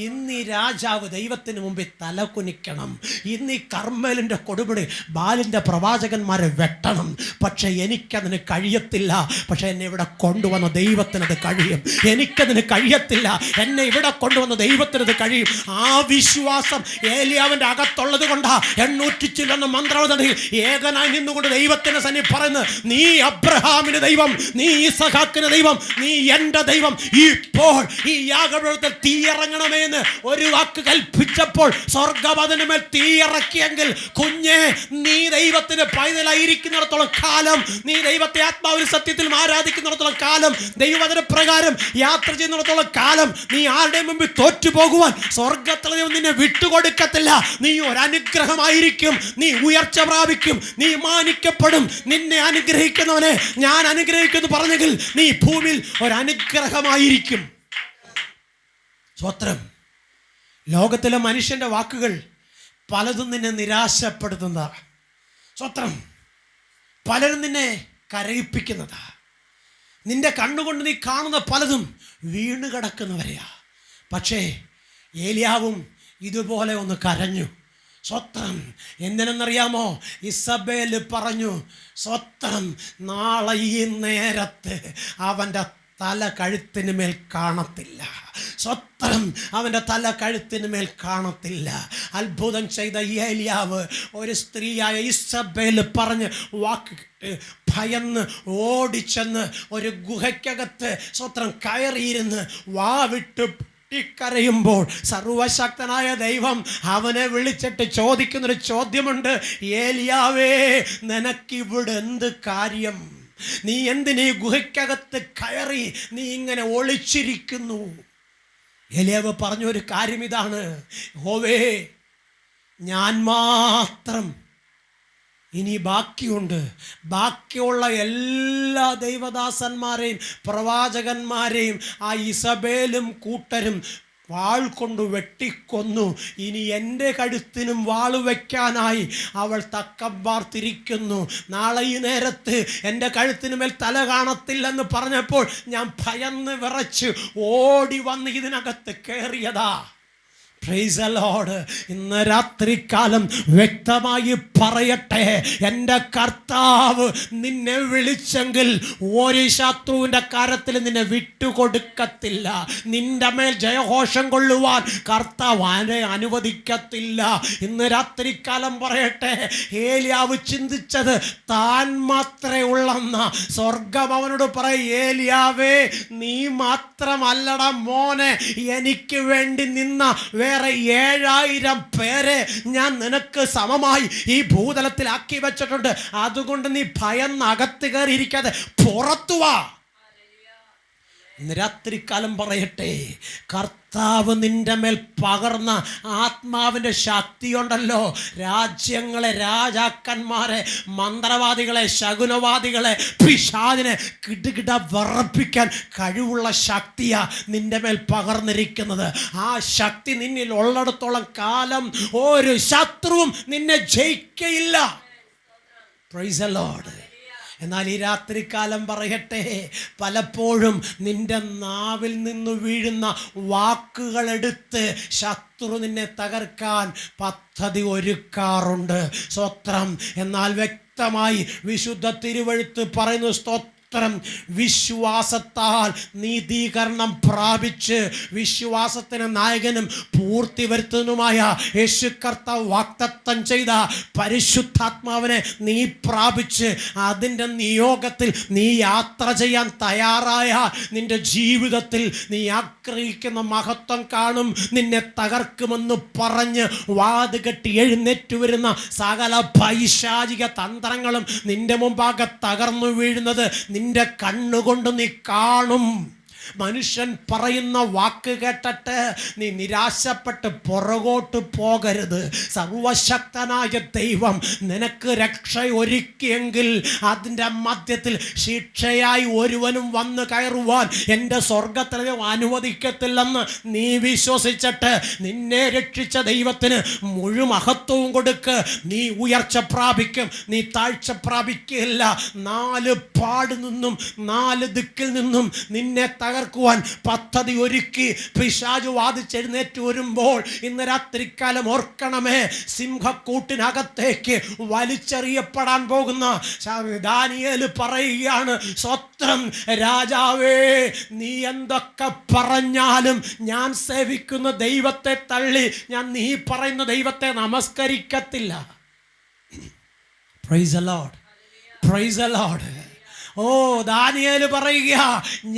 ഇന്ന് ഈ രാജാവ് ദൈവത്തിന് മുമ്പിൽ തല കുനിക്കണം. ഇന്ന് ഈ കർമ്മേലിൻ്റെ കൊടുപിടി ബാലിൻ്റെ പ്രവാചകന്മാരെ വെട്ടണം. പക്ഷെ എനിക്കതിന് കഴിയത്തില്ല. പക്ഷെ എന്നെ ഇവിടെ കൊണ്ടുവന്ന ദൈവത്തിനത് കഴിയും. എനിക്കതിന് കഴിയത്തില്ല, എന്നെ ഇവിടെ കൊണ്ടുവന്ന ദൈവത്തിനത് കഴിയും. ആ വിശ്വാസം ഏലിയാവിൻ്റെ അകത്തുള്ളത് കൊണ്ടാ 800 ചില്ലറ മന്ത്രവാദിയിൽ ഏകനായി നിന്നുകൊണ്ട് ദൈവത്തിന് സന്നി പറയുന്നത്, നീ അബ്രഹാമിന് ദൈവം, നീ ഇസഹാക്കിന് ദൈവം, നീ എൻ്റെ ദൈവം. ഇപ്പോൾ ഈ യാഗപീഠത്തിൽ തീയിറങ്ങണമേ എന്ന് ഒരു വാക്ക് കൽപ്പിച്ചപ്പോൾ സ്വർഗ്ഗം അതിനുമേൽ തീയിറക്കിയെങ്കിൽ കുഞ്ഞെ, നീ ദൈവത്തിന് പൈതലായിരിക്കുന്നിടത്തോളം കാലം, നീ ദൈവത്തെ ആത്മാവിൽ സത്യത്തിലും ആരാധിക്കുന്നിടത്തോളം കാലം, ദൈവവചന പ്രകാരം യാത്ര ചെയ്യുന്നിടത്തോളം കാലം നീ ആരുടെ മുമ്പിൽ തോറ്റുപോകുവാൻ സ്വർഗ്ഗത്തിലെ ദൈവം നിന്നെ വിട്ടുകൊടുക്കത്തില്ല. നീ ഒരനുഗ്രഹമായിരിക്കും, നീ ഉയർച്ച പ്രാപിക്കും, നീ മാനിക്കപ്പെടും. നിന്നെ അനുഗ്രഹിക്കുന്നവനെ ഞാൻ അനുഗ്രഹിക്കുന്നു പറഞ്ഞെങ്കിൽ നീ ഭൂമിയിൽ ഒരനുഗ്രഹമായിരിക്കും. സ്വത്രം. ലോകത്തിലെ മനുഷ്യൻ്റെ വാക്കുകൾ പലതും നിന്നെ നിരാശപ്പെടുത്തുന്നതാ. സ്വത്രം. പലരും നിന്നെ കരയിപ്പിക്കുന്നതാ. നിന്റെ കണ്ണുകൊണ്ട് നീ കാണുന്ന പലതും വീണ് കിടക്കുന്നവരെയാ. പക്ഷേ ഏലിയാവും ഇതുപോലെ ഒന്ന് കരഞ്ഞു. സ്വത്രം. എന്തിനെന്നറിയാമോ? ഇസബേൽ പറഞ്ഞു, സ്വത്രം, നാളെ ഈ നേരത്ത് അവൻ്റെ തല കഴുത്തിന് മേൽ കാണത്തില്ല. സ്വത്രം, അവൻ്റെ തല കഴുത്തിന് മേൽ കാണത്തില്ല. അത്ഭുതം ചെയ്ത ഏലിയാവ് ഒരു സ്ത്രീയായ ഇസബേൽ പറഞ്ഞ് വാക്ക് ഭയന്ന് ഓടിച്ചെന്ന് ഒരു ഗുഹയ്ക്കകത്ത് സ്വത്രം കയറിയിരുന്ന് വാവിട്ട് കരയുമ്പോൾ സർവശക്തനായ ദൈവം അവനെ വിളിച്ചിട്ട് ചോദിക്കുന്നൊരു ചോദ്യമുണ്ട്. ഏലിയാവേ, നിനക്കിവിടെ എന്ത് കാര്യം? നീ എന്തിനീ ഗുഹയ്ക്കകത്ത് കയറി നീ ഇങ്ങനെ ഒളിച്ചിരിക്കുന്നു? ഏലിയാവ് പറഞ്ഞൊരു കാര്യം ഇതാണ്, യഹോവേ, ഞാൻ മാത്രം ഇനി ബാക്കിയുണ്ട്. ബാക്കിയുള്ള എല്ലാ ദൈവദാസന്മാരെയും പ്രവാചകന്മാരെയും ആ ഇസബേലും കൂട്ടരും വാൾ കൊണ്ട് വെട്ടിക്കൊന്നു. ഇനി എൻ്റെ കഴുത്തിനും വാൾ വയ്ക്കാനായി അവൾ തക്കം പാർത്തിരിക്കുന്നു. നാളെ ഈ നേരത്ത് എൻ്റെ കഴുത്തിന് മേൽ തല കാണത്തില്ലെന്ന് പറഞ്ഞപ്പോൾ ഞാൻ ഭയന്ന് വിറച്ച് ഓടി വന്ന് ഇതിനകത്ത് കയറിയതാ. Price the Lord. ഇന്ന് രാത്രികാലം വ്യക്തമായി പറയട്ടെ, എൻ്റെ കർത്താവ് നിന്നെ വിളിച്ചെങ്കിൽ ഒരു ശത്രുവിൻ്റെ കരത്തിൽ നിന്നെ വിട്ടുകൊടുക്കത്തില്ല. നിന്റെ മേൽ ജയഘോഷം കൊള്ളുവാൻ കർത്താവ് ആരെ അനുവദിക്കത്തില്ല. ഇന്ന് രാത്രികാലം പറയട്ടെ, ഏലിയാവ് ചിന്തിച്ചത് താൻ മാത്രമേ ഉള്ളെന്ന. സ്വർഗം അവനോട് പറയും, ഏലിയാവേ, നീ മാത്രമല്ലട മോനെ, എനിക്ക് വേണ്ടി നിന്ന വേറെ 7000 പേരെ ഞാൻ നിനക്ക് സമമായി ഈ ഭൂതലത്തിലാക്കി വെച്ചിട്ടുണ്ട്. അതുകൊണ്ട് നീ ഭയന്ന് അകത്ത് കയറിയിരിക്കാതെ പുറത്തു വാ. രാത്രികാലം പറയട്ടെ, കർത്താവ് നിന്റെ മേൽ പകർന്ന ആത്മാവിൻ്റെ ശക്തിയുണ്ടല്ലോ, രാജ്യങ്ങളെ, രാജാക്കന്മാരെ, മന്ത്രവാദികളെ, ശകുനവാദികളെ, പിശാചിനെ കിടുകിട വിറപ്പിക്കാൻ കഴിവുള്ള ശക്തിയാ നിന്റെ മേൽ പകർന്നിരിക്കുന്നത്. ആ ശക്തി നിന്നിൽ ഉള്ളിടത്തോളം കാലം ഒരു ശത്രുവും നിന്നെ ജയിക്കയില്ല. Price the Lord. എന്നാൽ ഈ രാത്രികാലം പറയട്ടെ, പലപ്പോഴും നിന്റെ നാവിൽ നിന്ന് വീഴുന്ന വാക്കുകളെടുത്ത് ശത്രു നിന്നെ തകർക്കാൻ പദ്ധതി ഒരുക്കാറുണ്ട്. സ്തോത്രം. എന്നാൽ വ്യക്തമായി വിശുദ്ധ തിരുവെഴുത്ത് പറയുന്നു, സ്തോത്രം, വിശ്വാസത്താൽ നീതീകരണം പ്രാപിച്ച് വിശ്വാസത്തിന് നായകനും പൂർത്തി വരുത്തുന്നതുമായ യേശു കർത്താവ് വാഗ്ദത്തം ചെയ്ത പരിശുദ്ധാത്മാവിനെ നീ പ്രാപിച്ച് അതിൻ്റെ നിയോഗത്തിൽ നീ യാത്ര ചെയ്യാൻ തയ്യാറായ നിൻ്റെ ജീവിതത്തിൽ നീ ആഗ്രഹിക്കുന്ന മഹത്വം കാണും. നിന്നെ തകർക്കുമെന്ന് പറഞ്ഞ് വാതുകെട്ടി എഴുന്നേറ്റ് വരുന്ന സകല പൈശാചിക തന്ത്രങ്ങളും നിന്റെ മുമ്പാകെ തകർന്നു വീഴുന്നത് നിന്റെ കണ്ണുകൊണ്ട് നീ കാണും. മനുഷ്യൻ പറയുന്ന വാക്ക് കേട്ടിട്ട് നീ നിരാശപ്പെട്ട് പുറകോട്ട് പോകരുത്. സർവശക്തനായ ദൈവം നിനക്ക് രക്ഷ ഒരുക്കിയെങ്കിൽ അതിൻ്റെ മധ്യത്തിൽ ശിക്ഷയായി ഒരുവനും വന്ന് കയറുവാൻ എൻ്റെ സ്വർഗത്തിൽ അനുവദിക്കത്തില്ലെന്ന് നീ വിശ്വസിച്ചിട്ട് നിന്നെ രക്ഷിച്ച ദൈവത്തിന് മുഴുമഹത്വവും കൊടുക്ക്. നീ ഉയർച്ച പ്രാപിക്കും, നീ താഴ്ച പ്രാപിക്കില്ല. 4 പാട് നിന്നും 4 ദിക്കിൽ നിന്നും നിന്നെ തകർക്കുവാൻ പദ്ധതി ഒരുക്കി പിശാച് വാദിച്ചെഴുന്നേറ്റ് വരുമ്പോൾ ഇന്ന് രാത്രിക്കാലം ഓർക്കണമേ, സിംഹക്കൂട്ടിനകത്തേക്ക് വലിച്ചെറിയപ്പെടാൻ പോകുന്ന ദാനിയേൽ പറയുകയാണ്, സ്വത്രം രാജാവേ, നീ എന്തൊക്കെ പറഞ്ഞാലും ഞാൻ സേവിക്കുന്ന ദൈവത്തെ തള്ളി ഞാൻ നീ പറയുന്ന ദൈവത്തെ നമസ്കരിക്കത്തില്ല. Praise the lord, praise the lord. ഓ, ദാനിയേൽ പറയുക,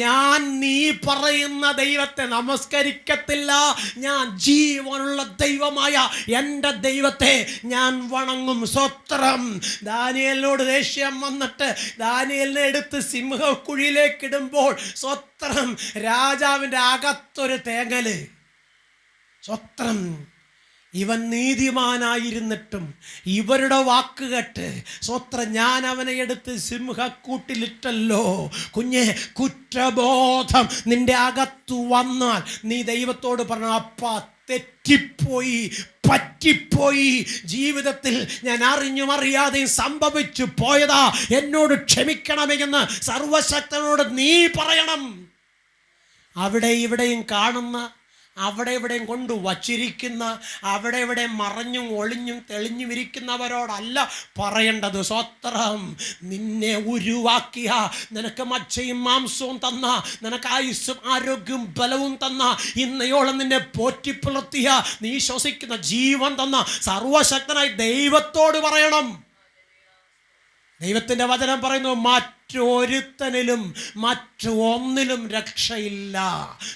ഞാൻ നീ പറയുന്ന ദൈവത്തെ നമസ്കരിക്കത്തില്ല, ഞാൻ ജീവനുള്ള ദൈവമായ എൻ്റെ ദൈവത്തെ ഞാൻ വണങ്ങും. സ്വത്രം. ദാനിയേലിനോട് ദേഷ്യം വന്നിട്ട് ദാനിയേലിനെ എടുത്ത് സിംഹക്കുഴിയിലേക്ക് ഇടുമ്പോൾ സ്വത്രം രാജാവിൻ്റെ അകത്തൊരു തേങ്ങല്. സ്വത്രം. ഇവൻ നീതിമാനായിരുന്നിട്ടും ഇവരുടെ വാക്ക് കേട്ട് സ്വത്രം ഞാൻ അവനെ എടുത്ത് സിംഹക്കൂട്ടിലിട്ടല്ലോ. കുഞ്ഞെ, കുറ്റബോധം നിന്റെ അകത്തു വന്നാൽ നീ ദൈവത്തോട് പറഞ്ഞു, അപ്പാ തെറ്റിപ്പോയി, പറ്റിപ്പോയി, ജീവിതത്തിൽ ഞാൻ അറിഞ്ഞും അറിയാതെയും സംഭവിച്ചു പോയതാ, എന്നോട് ക്ഷമിക്കണമെന്ന് സർവശക്തനോട് നീ പറയണം. അവിടെ ഇവിടെയും കാണുന്ന, അവിടെ ഇവിടെയും കൊണ്ട് വച്ചിരിക്കുന്ന, അവിടെ ഇവിടെ മറഞ്ഞും ഒളിഞ്ഞും തെളിഞ്ഞും ഇരിക്കുന്നവരോടല്ല പറയേണ്ടത്. സ്വത്രം. നിന്നെ ഉരുവാക്കിയ, നിനക്ക് മജ്ജയും മാംസവും തന്ന, നിനക്ക് ആയുസ്സും ആരോഗ്യവും ബലവും തന്ന, ഇന്നയോളം നിന്നെ പോറ്റിപ്പുലർത്തിയ, നീ ശ്വസിക്കുന്ന ജീവൻ തന്ന സർവശക്തനായി ദൈവത്തോട് പറയണം. ദൈവത്തിൻ്റെ വചനം പറയുന്നു, മറ്റൊരുത്തനിലും മറ്റൊന്നിലും രക്ഷയില്ല.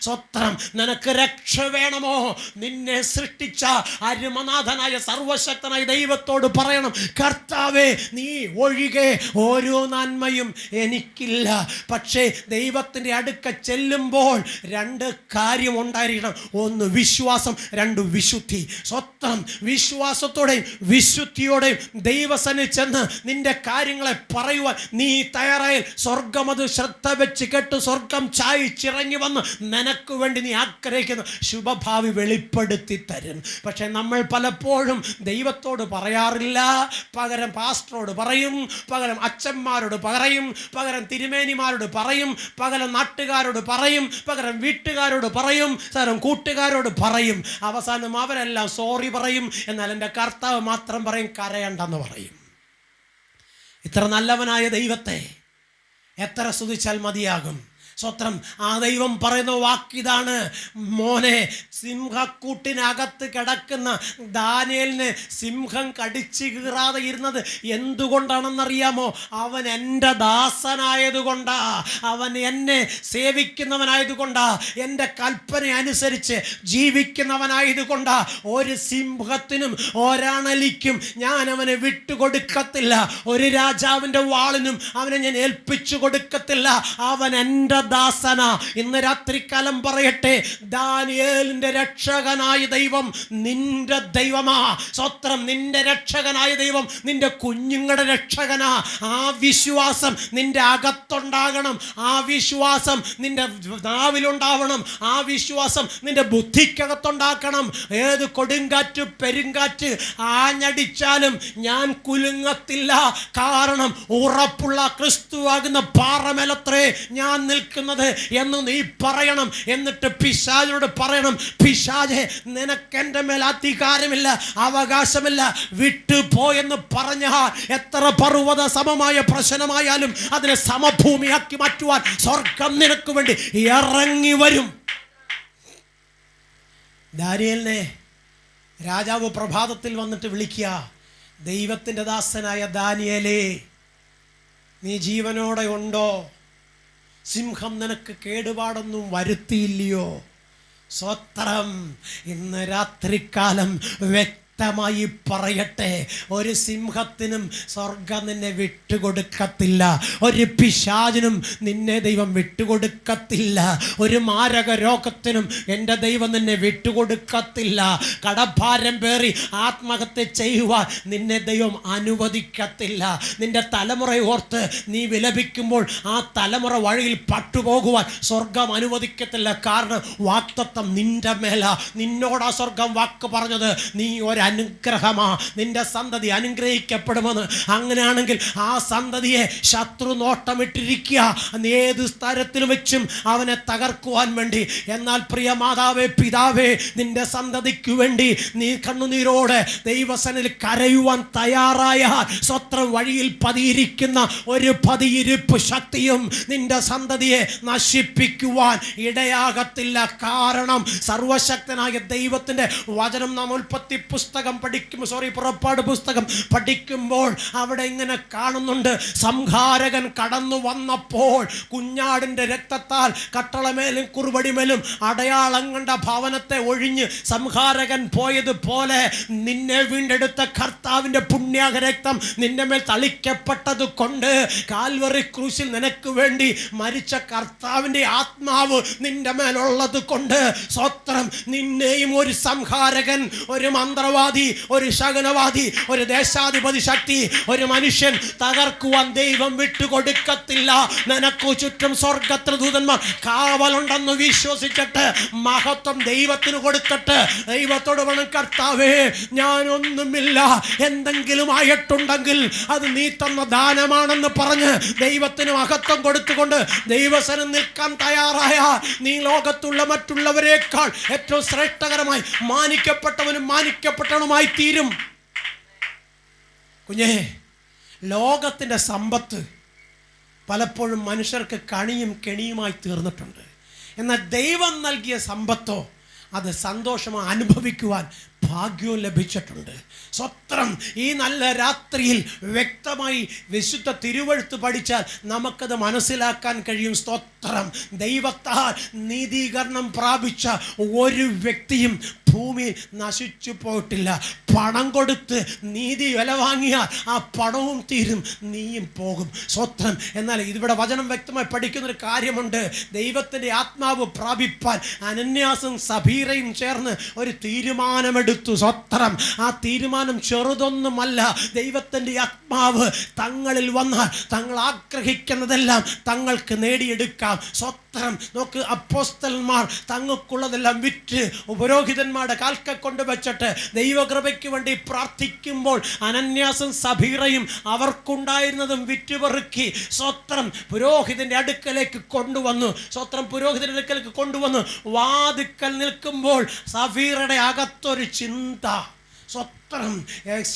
സ്വത്രം. നിനക്ക് രക്ഷ വേണമോ? നിന്നെ സൃഷ്ടിച്ച അരുമനാഥനായ സർവശക്തനായ ദൈവത്തോട് പറയണം, കർത്താവേ, നീ ഒഴികെ ഒരു നന്മയും എനിക്കില്ല. പക്ഷേ ദൈവത്തിൻ്റെ അടുക്ക ചെല്ലുമ്പോൾ രണ്ട് കാര്യം ഉണ്ടായിരിക്കണം. ഒന്ന് വിശ്വാസം, രണ്ട് വിശുദ്ധി. സ്വത്രം. വിശ്വാസത്തോടെയും വിശുദ്ധിയോടെയും ദൈവസന്നിധി ചെന്ന് നിന്റെ കാര്യങ്ങളെ പറയുവാൻ നീ തയ്യാറായി സ്വർഗം അത് ശ്രദ്ധ വെച്ച് കേട്ട് സ്വർഗം ചായച്ചിറങ്ങി വന്ന് നിനക്ക് വേണ്ടി നീ ആഗ്രഹിക്കുന്ന ശുഭഭാവി വെളിപ്പെടുത്തി തരും. പക്ഷെ നമ്മൾ പലപ്പോഴും ദൈവത്തോട് പറയാറില്ല. പകരം പാസ്റ്ററോട് പറയും, പകരം അച്ഛന്മാരോട് പറയും, പകരം തിരുമേനിമാരോട് പറയും, പകരം നാട്ടുകാരോട് പറയും, പകരം വീട്ടുകാരോട് പറയും, പകരം കൂട്ടുകാരോട് പറയും. അവസാനം അവരെല്ലാം സോറി പറയും. എന്നാൽ എൻ്റെ കർത്താവ് മാത്രം പറയും, കരയണ്ടെന്ന് പറയും. ഇത്ര നല്ലവനായ ദൈവത്തെ എത്ര സ്തുതിച്ചാൽ മതിയാകും? സ്വത്രം. ആ ദൈവം പറയുന്ന വാക്കിതാണ്, മോനെ, സിംഹക്കൂട്ടിനകത്ത് കിടക്കുന്ന ദാനിയേലിനെ സിംഹം കടിച്ചു കീറാതെ ഇരുന്നത് എന്തുകൊണ്ടാണെന്നറിയാമോ? അവൻ എൻ്റെ ദാസനായതുകൊണ്ടാ, അവൻ എന്നെ സേവിക്കുന്നവനായതുകൊണ്ടാ, എൻ്റെ കൽപ്പന അനുസരിച്ച് ജീവിക്കുന്നവനായതുകൊണ്ടാ. ഒരു സിംഹത്തിനും ഒരണലിക്കും ഞാൻ അവനെ വിട്ടുകൊടുക്കത്തില്ല. ഒരു രാജാവിൻ്റെ വാളിനും അവനെ ഞാൻ ഏൽപ്പിച്ചു കൊടുക്കത്തില്ല. അവൻ എൻ്റെ ദാസന. ഇന്ന് രാത്രികാലം പറയട്ടെ, ദാനിയേലിന്റെ രക്ഷകനായ ദൈവം നിന്റെ ദൈവമാ. സ്വത്രം. നിന്റെ രക്ഷകനായ ദൈവം നിന്റെ കുഞ്ഞുങ്ങളുടെ രക്ഷകനാ. ആ വിശ്വാസം നിന്റെ അകത്തുണ്ടാകണം. ആ വിശ്വാസം നിന്റെ നാവിലുണ്ടാവണം. ആ വിശ്വാസം നിന്റെ ബുദ്ധിക്കകത്തുണ്ടാക്കണം. ഏത് കൊടുങ്കാറ്റ് പെരുങ്കാറ്റ് ആഞ്ഞടിച്ചാലും ഞാൻ കുലുങ്ങത്തില്ല. കാരണം ഉറപ്പുള്ള ക്രിസ്തുവാകുന്ന പാറമേലത്രേ ഞാൻ നിൽക്കുന്നത് എന്ന് നീ പറയണം. എന്നിട്ട് പിശാചിനോട് പറയണം, പിശാചേ, നിനക്ക് എൻ്റെ മേൽ അധികാരമില്ല, അവകാശമില്ല, വിട്ടുപോയെന്ന് പറഞ്ഞാൽ എത്ര പർവ്വത സമമായ പ്രശ്നമായാലും അതിനെ സമഭൂമിയാക്കി മാറ്റുവാൻ സ്വർഗം നിനക്ക് വേണ്ടി ഇറങ്ങി വരും. ദാനിയേലിനെ രാജാവ് പ്രഭാതത്തിൽ വന്നിട്ട് വിളിക്കുക, ദൈവത്തിൻ്റെ ദാസനായ ദാനിയേലേ, നീ ജീവനോടെ ഉണ്ടോ? സിംഹം നിനക്ക് കേടുപാടൊന്നും വരുത്തിയില്ലയോ? സ്വത്രം. ഇന്ന് രാത്രികാലം വ്യക്തമായി പറയട്ടെ, ഒരു സിംഹത്തിനും സ്വർഗം നിന്നെ വിട്ടുകൊടുക്കത്തില്ല. ഒരു പിശാചിനും നിന്നെ ദൈവം വിട്ടുകൊടുക്കത്തില്ല. ഒരു മാരക രോഗത്തിനും എൻ്റെ ദൈവം നിന്നെ വിട്ടുകൊടുക്കത്തില്ല. കടഭാരം പേറി ആത്മഹത്യ ചെയ്യുവാൻ നിന്നെ ദൈവം അനുവദിക്കത്തില്ല. നിന്റെ തലമുറയെ ഓർത്ത് നീ വിലപിക്കുമ്പോൾ ആ തലമുറ വഴിയിൽ പട്ടുപോകുവാൻ സ്വർഗം അനുവദിക്കത്തില്ല. കാരണം വാക്തത്വം നിന്റെ മേല. നിന്നോടാ സ്വർഗം വാക്ക് പറഞ്ഞത്, നീ അനുഗ്രഹമാ. നിന്റെ സന്തതി അനുഗ്രഹിക്കപ്പെടുമെന്ന്. അങ്ങനെയാണെങ്കിൽ ആ സന്തതിയെ ശത്രു നോട്ടമിട്ടിരിക്കുക ഏത് സ്ഥലത്തിലും വെച്ചും അവനെ തകർക്കുവാൻ വേണ്ടി. എന്നാൽ പ്രിയ മാതാവേ, പിതാവേ, നിന്റെ സന്തതിക്ക് വേണ്ടി നീ കണ്ണുനീരോടെ ദൈവസന്നിധിയിൽ കരയുവാൻ തയ്യാറായാൽ സ്വത്രം വഴിയിൽ പതിയിരിക്കുന്ന ഒരു പതിയിരിപ്പ് ശക്തിയും നിന്റെ സന്തതിയെ നശിപ്പിക്കുവാൻ ഇടയാകത്തില്ല. കാരണം സർവശക്തനായ ദൈവത്തിൻ്റെ വചനം നാം പുറപ്പാട് പുസ്തകം പഠിക്കുമ്പോൾ അവിടെ ഇങ്ങനെ കാണുന്നുണ്ട്. സംഹാരകൻ കടന്നു വന്നപ്പോൾ കുഞ്ഞാടിൻ്റെ രക്തത്താൽ കട്ടളമേലും കുറുവടിമേലും അടയാളം കണ്ട ഭവനത്തെ ഒഴിഞ്ഞ് സംഹാരകൻ പോയതുപോലെ നിന്നെ വീണ്ടെടുത്ത കർത്താവിൻ്റെ പുണ്യരക്തം നിന്റെ മേൽ തളിക്കപ്പെട്ടത് കൊണ്ട്, കാൽവറി ക്രൂശിൽ നിനക്ക് വേണ്ടി മരിച്ച കർത്താവിൻ്റെ ആത്മാവ് നിന്റെ മേലുള്ളത് കൊണ്ട് സ്വത്രം നിന്നെയും ഒരു സംഹാരകൻ, ഒരു മന്ത്രവാദി, ഒരു ശകുനവാദി, ഒരു ദേശാധിപതി ശക്തി, ഒരു മനുഷ്യൻ തകർക്കുവാൻ ദൈവം വിട്ടുകൊടുക്കത്തില്ല. നിനക്കു ചുറ്റും സ്വർഗത്തിൽ ദൂതന്മാർ കാവലുണ്ടെന്ന് വിശ്വസിച്ചിട്ട് മഹത്വം ദൈവത്തിന് കൊടുത്തിട്ട് ദൈവത്തോട് വേണം, കർത്താവേ ഞാനൊന്നുമില്ല, എന്തെങ്കിലും ആയിട്ടുണ്ടെങ്കിൽ അത് നീ തന്ന ദാനമാണെന്ന് പറഞ്ഞ് ദൈവത്തിന് മഹത്വം കൊടുത്തുകൊണ്ട് ദൈവസനം നിൽക്കാൻ തയ്യാറായ നീ ലോകത്തുള്ള മറ്റുള്ളവരെക്കാൾ ഏറ്റവും ശ്രേഷ്ഠകരമായി മാനിക്കപ്പെട്ടവനും മാനിക്കപ്പെട്ടവനുമായി തീരും. കുഞ്ഞേ, ലോകത്തിൻ്റെ സമ്പത്ത് പലപ്പോഴും മനുഷ്യർക്ക് കണിയും കെണിയുമായി തീർന്നിട്ടുണ്ട്. എന്നാൽ ദൈവം നൽകിയ സമ്പത്തോ അത് സന്തോഷമായി അനുഭവിക്കുവാൻ ഭാഗ്യവും ലഭിച്ചിട്ടുണ്ട്. സ്വത്രം ഈ നല്ല രാത്രിയിൽ വ്യക്തമായി വിശുദ്ധ തിരുവെഴുത്ത് പഠിച്ചാൽ നമുക്കത് മനസ്സിലാക്കാൻ കഴിയും. സ്തോത്രം. ദൈവത്താൽ നീതീകരണം പ്രാപിച്ച ഒരു വ്യക്തിയും ഭൂമിയിൽ നശിച്ചു പോയിട്ടില്ല. പണം കൊടുത്ത് നീതി വില വാങ്ങിയാൽ ആ പണവും തീരും, നീയും പോകും. സ്വത്രം. എന്നാൽ ഇതിവിടെ വചനം വ്യക്തമായി പഠിക്കുന്നൊരു കാര്യമുണ്ട്. ദൈവത്തിൻ്റെ ആത്മാവ് പ്രാപിപ്പാൻ അനന്യാസും സഭീറയും ചേർന്ന് ഒരു തീരുമാനമെടുത്തു. സ്വത്രം. ആ തീരുമാനം ചെറുതൊന്നുമല്ല. ദൈവത്തിൻ്റെ ആത്മാവ് തങ്ങളിൽ വന്നാൽ തങ്ങൾ ആഗ്രഹിക്കുന്നതെല്ലാം തങ്ങൾക്ക് നേടിയെടുക്കാം. സ്വത്രം. നോക്ക്, അപ്പോസ്തലന്മാർ തങ്ങൾക്കുള്ളതെല്ലാം വിറ്റ് പുരോഹിതന്മാരുടെ കാൽക്ക കൊണ്ട് വെച്ചിട്ട് ദൈവകൃപയ്ക്ക് വേണ്ടി പ്രാർത്ഥിക്കുമ്പോൾ അനന്യാസും സഭീറയും അവർക്കുണ്ടായിരുന്നതും വിറ്റുപെറുക്കി സ്വത്രം പുരോഹിതന്റെ അടുക്കലേക്ക് കൊണ്ടുവന്നു. സ്വത്രം പുരോഹിതന്റെ അടുക്കലേക്ക് കൊണ്ടുവന്നു. വാതിക്കൽ നിൽക്കുമ്പോൾ സഭീറയുടെ അകത്തൊരു ചിന്ത. സ്വത്രം.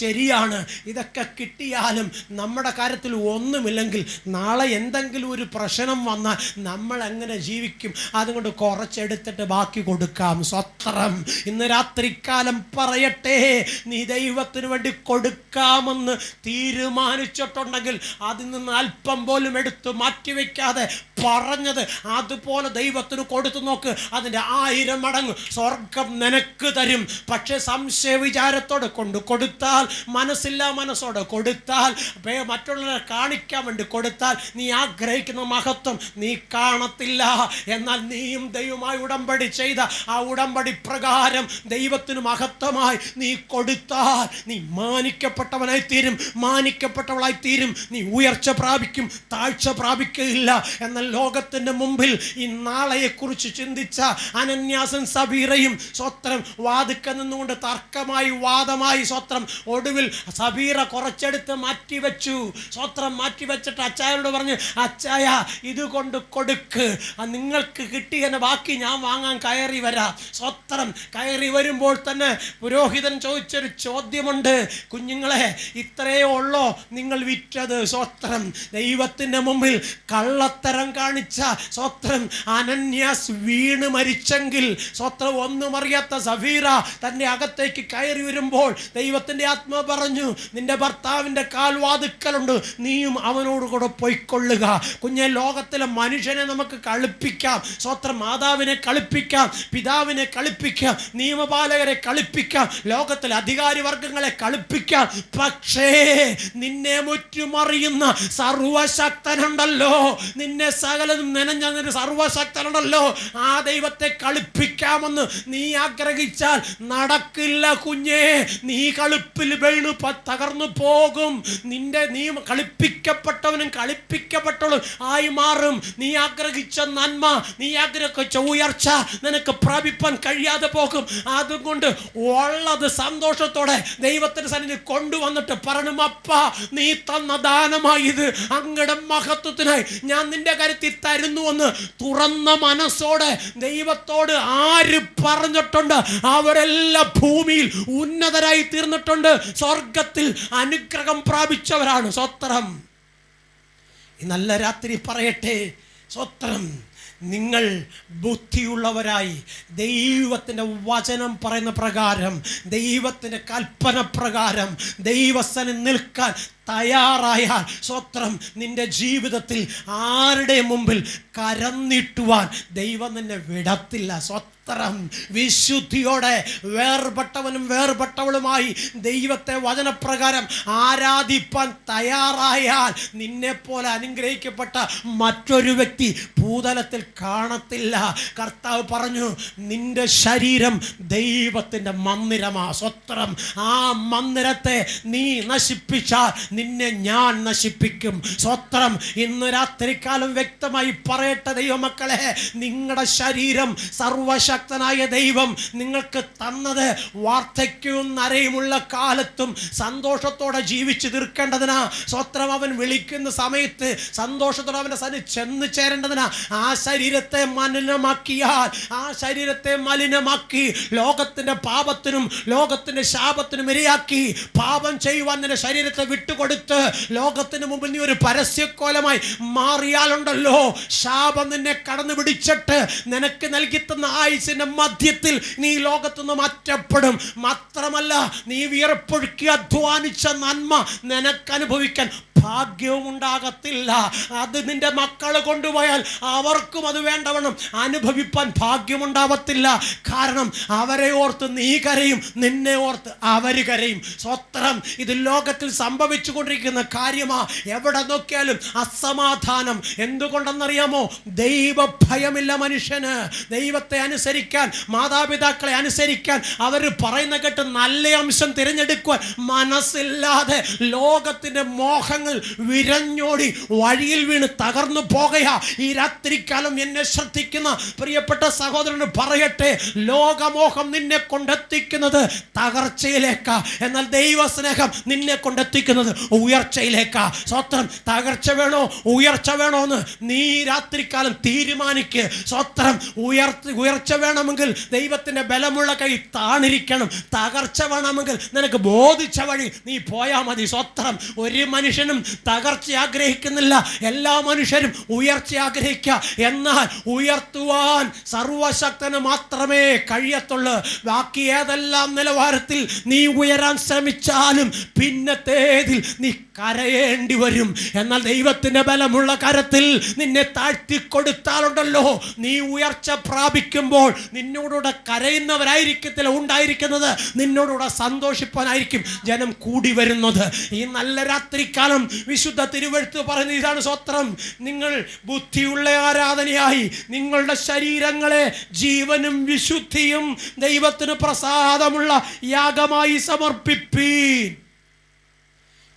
ശരിയാണ്, ഇതൊക്കെ കിട്ടിയാലും നമ്മുടെ കാര്യത്തിൽ ഒന്നുമില്ലെങ്കിൽ നാളെ എന്തെങ്കിലും ഒരു പ്രശ്നം വന്നാൽ നമ്മൾ എങ്ങനെ ജീവിക്കും? അതുകൊണ്ട് കുറച്ചെടുത്തിട്ട് ബാക്കി കൊടുക്കാം. സ്വത്രം. ഇന്ന് രാത്രിക്കാലം പറയട്ടെ, നീ ദൈവത്തിന് വേണ്ടി കൊടുക്കാമെന്ന് തീരുമാനിച്ചിട്ടുണ്ടെങ്കിൽ അതിൽ നിന്ന് അല്പം പോലും എടുത്ത് മാറ്റിവെക്കാതെ പറഞ്ഞത് അതുപോലെ ദൈവത്തിന് കൊടുത്തു നോക്ക്. അതിൻ്റെ 1000 മടങ്ങ് സ്വർഗം നിനക്ക് തരും. പക്ഷെ സംശയ വിചാരത്തോടെ കൊടുത്താൽ, മനസ്സില്ല മനസ്സോടെ കൊടുത്താൽ, മറ്റുള്ളവരെ കാണിക്കാൻ വേണ്ടി കൊടുത്താൽ നീ ആഗ്രഹിക്കുന്ന മഹത്വം നീ കാണത്തില്ല. എന്നാൽ നീയും ദൈവമായി ഉടമ്പടി ചെയ്ത ആ ഉടമ്പടി പ്രകാരം ദൈവത്തിന് മഹത്വമായി നീ കൊടുത്താൽ നീ മാനിക്കപ്പെട്ടവനായി തീരും, മാനിക്കപ്പെട്ടവളായി തീരും. നീ ഉയർച്ച പ്രാപിക്കും, താഴ്ച പ്രാപിക്കുകയില്ല. എന്നാൽ ലോകത്തിൻ്റെ മുമ്പിൽ ഈ നാളെയെക്കുറിച്ച് ചിന്തിച്ച അനന്യാസും സബീറയും സ്വത്രം വാതിക്ക നിന്നുകൊണ്ട് തർക്കമായി വാദമായി സ്വത്രം ഒടുവിൽ സബീറ കുറച്ചെടുത്ത് മാറ്റിവെച്ചു. സ്വത്രം മാറ്റിവെച്ചിട്ട് അച്ചായനോട് പറഞ്ഞു, അച്ചായ ഇതുകൊണ്ട് കൊടുക്ക്, നിങ്ങൾക്ക് കിട്ടിയെന്ന ബാക്കി ഞാൻ വാങ്ങാൻ കയറി വരാം. സ്വത്രം. കയറി വരുമ്പോൾ തന്നെ പുരോഹിതൻ ചോദിച്ചൊരു ചോദ്യമുണ്ട്, കുഞ്ഞുങ്ങളെ ഇത്രയേ ഉള്ളോ നിങ്ങൾ വിറ്റത്? സ്വത്രം. ദൈവത്തിൻ്റെ മുമ്പിൽ കള്ളത്തരം കാണിച്ച സ്വത്രം അനന്യാസ് വീണ് മരിച്ചെങ്കിൽ സ്വത്രം ഒന്നും അറിയാത്ത സഫീറ തൻ്റെ അകത്തേക്ക് കയറി വരുമ്പോൾ ദൈവത്തിൻ്റെ ആത്മാ പറഞ്ഞു, നിന്റെ ഭർത്താവിൻ്റെ കാൽവാതുക്കലുണ്ട്, നീയും അവനോട് കൂടെ പോയിക്കൊള്ളുക. കുഞ്ഞെ, ലോകത്തിലെ മനുഷ്യനെ നമുക്ക് കളിപ്പിക്കാം. സ്വത്രം. മാതാവിനെ കളിപ്പിക്കാം, പിതാവിനെ കളിപ്പിക്കാം, നിയമപാലകരെ കളിപ്പിക്കാം, ലോകത്തിലെ അധികാരി വർഗങ്ങളെ കളിപ്പിക്കാം. പക്ഷേ നിന്നെ മുറ്റുമറിയുന്ന സർവശക്തനുണ്ടല്ലോ, നിന്നെ സകലതും നനഞ്ഞ സർവശക്തനുണ്ടല്ലോ, ആ ദൈവത്തെ കളിപ്പിക്കാമെന്ന് നീ ആഗ്രഹിച്ചാൽ നടക്കില്ല കുഞ്ഞേ. നീ കളിപ്പിൽ വീണ് തകർന്നു പോകും. നീ കളിപ്പിക്കപ്പെട്ടവനും കളിപ്പിക്കപ്പെട്ടവളും ആയി മാറും. നീ ആഗ്രഹിച്ച നന്മ, നീ ആഗ്രഹിച്ച ഉയർച്ച നിനക്ക് പ്രാപിപ്പാൻ കഴിയാതെ പോകും. അതുകൊണ്ട് ഉള്ളത് സന്തോഷത്തോടെ ദൈവത്തിന്റെ സന്നിധി കൊണ്ടുവന്നിട്ട് പറയണം, അപ്പാ നീ തന്ന ദാനമായി ഇത് അങ്ങയുടെ മഹത്വത്തിനായി ഞാൻ നിന്റെ കരുത്തിൽ തരുന്നുവെന്ന് തുറന്ന മനസ്സോടെ ദൈവത്തോട് ആര് പറഞ്ഞിട്ടുണ്ട് അവരെല്ലാം ഭൂമിയിൽ ഉന്നതരായി തീർന്നിട്ടുണ്ട്, സ്വർഗത്തിൽ അനുഗ്രഹം പ്രാപിച്ചവരാണ്. സ്വത്രം. ഈ നല്ല രാത്രി പറയട്ടെ, സ്വത്രം, നിങ്ങൾ ബുദ്ധിയുള്ളവരായി ദൈവത്തിൻ്റെ വചനം പറയുന്ന പ്രകാരം, ദൈവത്തിൻ്റെ കൽപ്പന പ്രകാരം ദൈവസന്നിധിയിൽ നിൽക്കാൻ തയ്യാറായാൽ, സ്വത്രം, നിന്റെ ജീവിതത്തിൽ ആരുടെ മുമ്പിൽ കരം നീട്ടുവാൻ ദൈവം നിന്നെ വിടത്തില്ല. സ്വത്രം. വിശുദ്ധിയോടെ വേർപെട്ടവനും വേർപെട്ടവളുമായി ദൈവത്തെ വചനപ്രകാരം ആരാധിപ്പാൻ തയ്യാറായാൽ നിന്നെപ്പോലെ അനുഗ്രഹിക്കപ്പെട്ട മറ്റൊരു വ്യക്തി ഭൂതലത്തിൽ കാണത്തില്ല. കർത്താവ് പറഞ്ഞു, നിന്റെ ശരീരം ദൈവത്തിൻ്റെ മന്ദിരമാ. സ്വത്രം. ആ മന്ദിരത്തെ നീ നശിപ്പിച്ചാൽ നിന്നെ ഞാൻ നശിപ്പിക്കും. സ്വത്രം. ഇന്ന് രാത്രികാലം വ്യക്തമായി പറയട്ടെ ദൈവമക്കളെ, നിങ്ങളുടെ ശരീരം സർവശക്തനായ ദൈവം നിങ്ങൾക്ക് തന്നത് വാർദ്ധക്യവും നരയുമുള്ള കാലത്തും സന്തോഷത്തോടെ ജീവിച്ചു തീർക്കേണ്ടതിനാ. സ്വത്രം. അവൻ വിളിക്കുന്ന സമയത്ത് സന്തോഷത്തോടെ അവൻ്റെ സന്നിധി ചെന്ന് ചേരേണ്ടതിനാ. ആ ശരീരത്തെ മലിനമാക്കിയാൽ, ആ ശരീരത്തെ മലിനമാക്കി ലോകത്തിൻ്റെ പാപത്തിനും ലോകത്തിൻ്റെ ശാപത്തിനും ഇരയാക്കി പാപം ചെയ്യുവാൻ നിന്റെ ശരീരത്തെ വിട്ടുകൊടുത്ത് ലോകത്തിന് മുമ്പിൽ നീ ഒരു പരസ്യക്കോലമായി മാറിയാലുണ്ടല്ലോ, ശാപം നിന്നെ കടന്നു പിടിച്ചിട്ട് നിനക്ക് നൽകി തന്ന ആയുസിന്റെ മധ്യത്തിൽ നീ ലോകത്തുനിന്ന് മാറ്റപ്പെടും. മാത്രമല്ല, നീ വിയർപ്പൊഴുക്കി അധ്വാനിച്ച നന്മ നിനക്ക് അനുഭവിക്കാൻ ഭാഗ്യവും ഉണ്ടാകത്തില്ല. അത് നിന്റെ മക്കൾ കൊണ്ടുപോയാൽ അവർക്കും അത് വേണ്ടവണ്ണം അനുഭവിപ്പാൻ ഭാഗ്യമുണ്ടാവത്തില്ല. കാരണം അവരെ ഓർത്ത് നീ കരയും, നിന്നെ ഓർത്ത് അവർ കരയും. സ്വത്രം. ഇത് ലോകത്തിൽ സംഭവിച്ചു കൊണ്ടിരിക്കുന്ന കാര്യമാ. എവിടെ നോക്കിയാലും അസമാധാനം. എന്തുകൊണ്ടെന്നറിയാമോ? ദൈവഭയമില്ല മനുഷ്യന്. ദൈവത്തെ അനുസരിക്കാൻ, മാതാപിതാക്കളെ അനുസരിക്കാൻ, അവർ പറയുന്ന കേട്ട് നല്ല അംശം തിരഞ്ഞെടുക്കുവാൻ മനസ്സില്ലാതെ ലോകത്തിന്റെ മോഹങ്ങൾ വിരഞ്ഞോടി വഴിയിൽ വീണ് തകർന്നു പോകയാ. ഈ രാത്രികാലം എന്നെ ശ്രദ്ധിക്കുന്ന പ്രിയപ്പെട്ട സഹോദരന് പറയട്ടെ, ലോകമോഹം നിന്നെ കൊണ്ടെത്തിക്കുന്നത് തകർച്ചയിലേക്കാ. എന്നാൽ ദൈവസ്നേഹം നിന്നെ കൊണ്ടെത്തിക്കുന്നത് ഉയർച്ചയിലേക്കാ. സ്വത്രം. തകർച്ച വേണോ ഉയർച്ച വേണോ എന്ന് നീ രാത്രികാലം തീരുമാനിക്ക്. സ്വത്രം. ഉയർച്ച വേണമെങ്കിൽ ദൈവത്തിന്റെ ബലമുള്ള കൈ താണിരിക്കണം. തകർച്ച വേണമെങ്കിൽ നിനക്ക് ബോധിച്ച വഴി നീ പോയാൽ മതി. സ്വത്രം. ഒരു മനുഷ്യനും തകർച്ച ആഗ്രഹിക്കുന്നില്ല, എല്ലാ മനുഷ്യരും ഉയർച്ച ആഗ്രഹിക്കുക. എന്നാൽ ഉയർത്തുവാൻ സർവശക്തന് മാത്രമേ കഴിയത്തുള്ളൂ. ബാക്കി ഏതെല്ലാം നിലവാരത്തിൽ നീ ഉയരാൻ ശ്രമിച്ചാലും പിന്നത്തേതിൽ നീ കരയേണ്ടി വരും. എന്നാൽ ദൈവത്തിന്റെ ബലമുള്ള കരത്തിൽ നിന്നെ താഴ്ത്തിക്കൊടുത്താലുണ്ടല്ലോ, നീ ഉയർച്ച പ്രാപിക്കുമ്പോൾ നിന്നോടുകൂടെ കരയുന്നവരായിരിക്കത്തില്ല ഉണ്ടായിരിക്കുന്നത്, നിന്നോടുകൂടെ സന്തോഷിപ്പാനായിരിക്കും ജനം കൂടി വരുന്നത്. ഈ നല്ല രാത്രികാലം വിശുദ്ധ തിരുവെഴുത്ത് പറയുന്ന ഇതാണ്. സ്വത്രം. നിങ്ങൾ ബുദ്ധിയുള്ള ആരാധനയായി നിങ്ങളുടെ ശരീരങ്ങളെ ജീവനും വിശുദ്ധിയും ദൈവത്തിന് പ്രസാദമുള്ള യാഗമായി സമർപ്പിപ്പീൻ.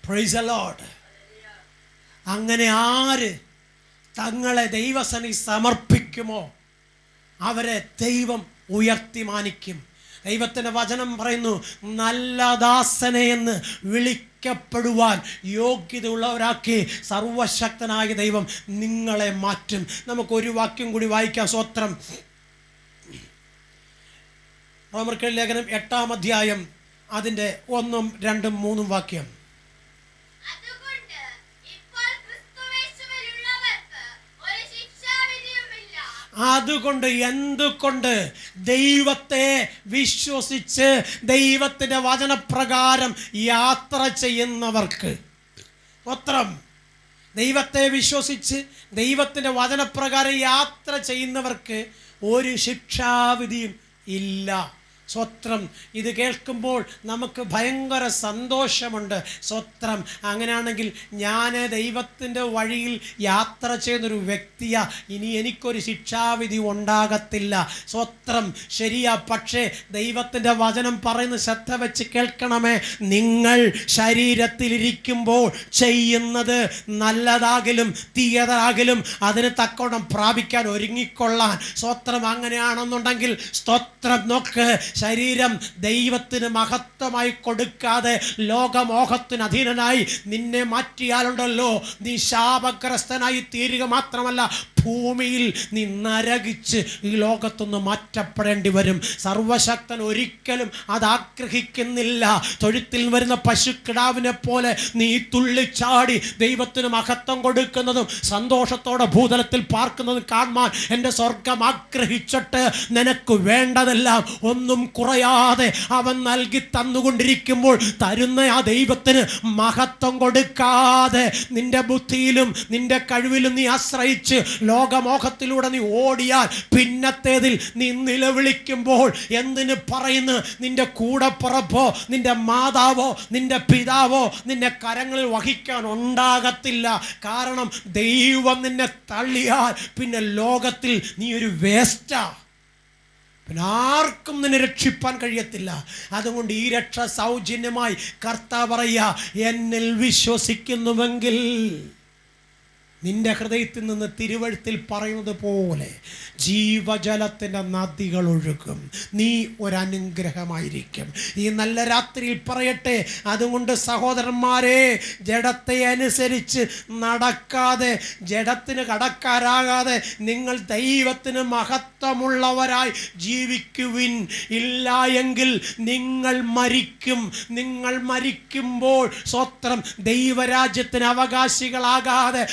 Price the Lord. അങ്ങനെ ആര് തങ്ങളെ ദൈവസന്നിധി സമർപ്പിക്കുമോ അവരെ ദൈവം ഉയർത്തി മാനിക്കും. ദൈവത്തിൻ്റെ വചനം പറയുന്നു, നല്ല ദാസനെ എന്ന് വിളിക്കപ്പെടുവാൻ യോഗ്യതയുള്ളവരാക്കി സർവശക്തനായ ദൈവം നിങ്ങളെ മാറ്റും. നമുക്കൊരു വാക്യം കൂടി വായിക്കാം. സ്വത്രം. റോമർക്കെഴുതിയ ലേഖനം 8-ാം അധ്യായം അതിൻ്റെ 1, 2, 3 വാക്യം. അതുകൊണ്ട് എന്തുകൊണ്ട് ദൈവത്തെ വിശ്വസിച്ച് ദൈവത്തിൻ്റെ വചനപ്രകാരം യാത്ര ചെയ്യുന്നവർക്ക്, സ്വത്രം, ദൈവത്തെ വിശ്വസിച്ച് ദൈവത്തിൻ്റെ വചനപ്രകാരം യാത്ര ചെയ്യുന്നവർക്ക് ഒരു ശിക്ഷാവിധിയും ഇല്ല. സ്വത്രം. ഇത് കേൾക്കുമ്പോൾ നമുക്ക് ഭയങ്കര സന്തോഷമുണ്ട്. സ്വത്രം. അങ്ങനെയാണെങ്കിൽ ഞാൻ ദൈവത്തിൻ്റെ വഴിയിൽ യാത്ര ചെയ്യുന്നൊരു വ്യക്തിയാ, ഇനി എനിക്കൊരു ശിക്ഷാവിധി ഉണ്ടാകത്തില്ല. സ്വത്രം. ശരിയാ. പക്ഷേ ദൈവത്തിൻ്റെ വചനം പറയുന്ന ശ്രദ്ധ വെച്ച് കേൾക്കണമേ. നിങ്ങൾ ശരീരത്തിലിരിക്കുമ്പോൾ ചെയ്യുന്നത് നല്ലതാകിലും തീയതാകിലും അതിന് തക്കോണം പ്രാപിക്കാൻ ഒരുങ്ങിക്കൊള്ളാൻ. സ്വത്രം. അങ്ങനെയാണെന്നുണ്ടെങ്കിൽ സ്തോത്രം. നോക്ക്, ശരീരം ദൈവത്തിന് മഹത്വമായി കൊടുക്കാതെ ലോകമോഹത്തിന് അധീനനായി നിന്നെ മാറ്റിയാലുണ്ടല്ലോ, നീ ശാപഗ്രസ്തനായി തീരുക മാത്രമല്ല, ഭൂമിയിൽ നീ നരകിച്ച് ഈ ലോകത്തൊന്ന് മാറ്റപ്പെടേണ്ടി വരും. സർവശക്തൻ ഒരിക്കലും അത് ആഗ്രഹിക്കുന്നില്ല. തൊഴുത്തിൽ വരുന്ന പശുക്കിടാവിനെ പോലെ നീ തുള്ളിച്ചാടി ദൈവത്തിന് മഹത്വം കൊടുക്കുന്നതും സന്തോഷത്തോടെ ഭൂതലത്തിൽ പാർക്കുന്നതും കാണാൻ എൻ്റെ സ്വർഗം ആഗ്രഹിച്ചിട്ട് നിനക്ക് വേണ്ടതെല്ലാം ഒന്നും കുറയാതെ അവൻ നൽകി തന്നുകൊണ്ടിരിക്കുമ്പോൾ തരുന്ന ആ ദൈവത്തിന് മഹത്വം കൊടുക്കാതെ നിന്റെ ബുദ്ധിയിലും നിന്റെ കഴിവിലും നീ ആശ്രയിച്ച് ലോകമോഹത്തിലൂടെ നീ ഓടിയാൽ പിന്നത്തേതിൽ നീ നിലവിളിക്കുമ്പോൾ എന്തിന് പറയുന്നു, നിന്റെ കൂടപ്പുറപ്പോ നിന്റെ മാതാവോ നിന്റെ പിതാവോ നിന്നെ കരങ്ങളിൽ വഹിക്കാൻ ഉണ്ടാകത്തില്ല. കാരണം ദൈവം നിന്നെ തള്ളിയാൽ പിന്നെ ലോകത്തിൽ നീ ഒരു വേസ്റ്റാ. പിന്നെ ആർക്കും നിന്നെ രക്ഷിപ്പാൻ കഴിയത്തില്ല. അതുകൊണ്ട് ഈ രക്ഷ സൗജന്യമായി കർത്താവ് പറയുക, എന്നിൽ വിശ്വസിക്കുന്നുവെങ്കിൽ നിന്റെ ഹൃദയത്തിൽ നിന്ന് തിരുവഴുത്തിൽ പറയുന്നത് പോലെ ജീവജലത്തിൻ്റെ നദികൾ ഒഴുകും. നീ ഒരനുഗ്രഹമായിരിക്കും. ഈ നല്ല രാത്രിയിൽ പറയട്ടെ, അതുകൊണ്ട് സഹോദരന്മാരെ, ജഡത്തെ അനുസരിച്ച് നടക്കാതെ, ജഡത്തിന് കടക്കാരാകാതെ നിങ്ങൾ ദൈവത്തിന് മഹത്വമുള്ളവരായി ജീവിക്കുവിൻ. ഇല്ല എങ്കിൽ നിങ്ങൾ മരിക്കും. നിങ്ങൾ മരിക്കുമ്പോൾ സ്വത്രം ദൈവരാജ്യത്തിന് അവകാശികളാകാതെ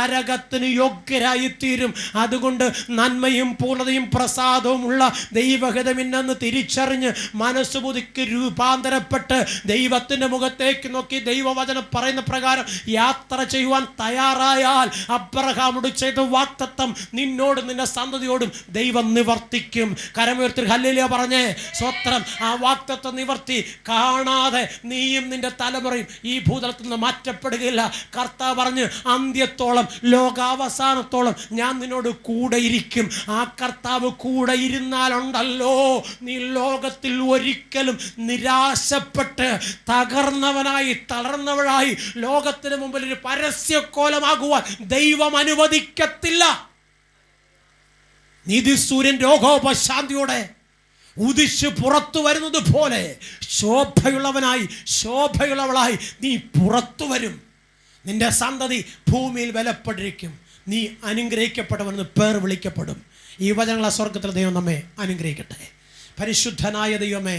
നരകത്തിന് യോഗ്യരായി തീരും. അതുകൊണ്ട് നന്മയും പൂർണ്ണതയും പ്രസാദവും ഉള്ള ദൈവഹിതമിന്നെന്ന് തിരിച്ചറിഞ്ഞ് മനസ്സുബുദ്ധിക്ക് രൂപാന്തരപ്പെട്ട് ദൈവത്തിൻ്റെ മുഖത്തേക്ക് നോക്കി ദൈവവചനം പറയുന്ന പ്രകാരം യാത്ര ചെയ്യുവാൻ തയ്യാറായാൽ അബ്രഹാമോട് ചെയ്ത വാഗ്ദത്തം നിന്നോടും നിന്റെ സന്തതിയോടും ദൈവം നിവർത്തിക്കും. കരമുയർത്തി ഹല്ലേലൂയ പറഞ്ഞേ. സ്വത്രം. ആ വാഗ്ദത്തം നിവർത്തി കാണാതെ നീയും നിന്റെ തലമുറയും ഈ ഭൂതലത്തിൽ നിന്ന് മാറ്റപ്പെടുകയില്ല. കർത്താവ് പറഞ്ഞ്, അന്ത്യത്തോളം ലോകാവസാനത്തോളം ഞാൻ നിന്നോട് കൂടെ ഇരിക്കും. ആ കർത്താവ് കൂടെ ഇരുന്നാലുണ്ടല്ലോ, നീ ലോകത്തിൽ ഒരിക്കലും നിരാശപ്പെട്ട് തകർന്നവനായി തളർന്നവനായി ലോകത്തിന് മുമ്പിൽ ഒരു പരസ്യക്കോലമാകുവാൻ ദൈവം അനുവദിക്കത്തില്ല. നീതിസൂര്യൻ രോഗോപശാന്തിയോടെ ഉദിച്ച് പുറത്തു വരുന്നത് പോലെ ശോഭയുള്ളവളായി നീ പുറത്തു വരും. നിന്റെ സന്തതി ഭൂമിയിൽ ബലപ്പെട്ടിരിക്കും. നീ അനുഗ്രഹിക്കപ്പെടുമെന്ന് പേർ വിളിക്കപ്പെടും. ഈ വചനങ്ങളെ സ്വർഗത്തിൽ ദൈവം നമ്മെ അനുഗ്രഹിക്കട്ടെ. പരിശുദ്ധനായ ദൈവമേ,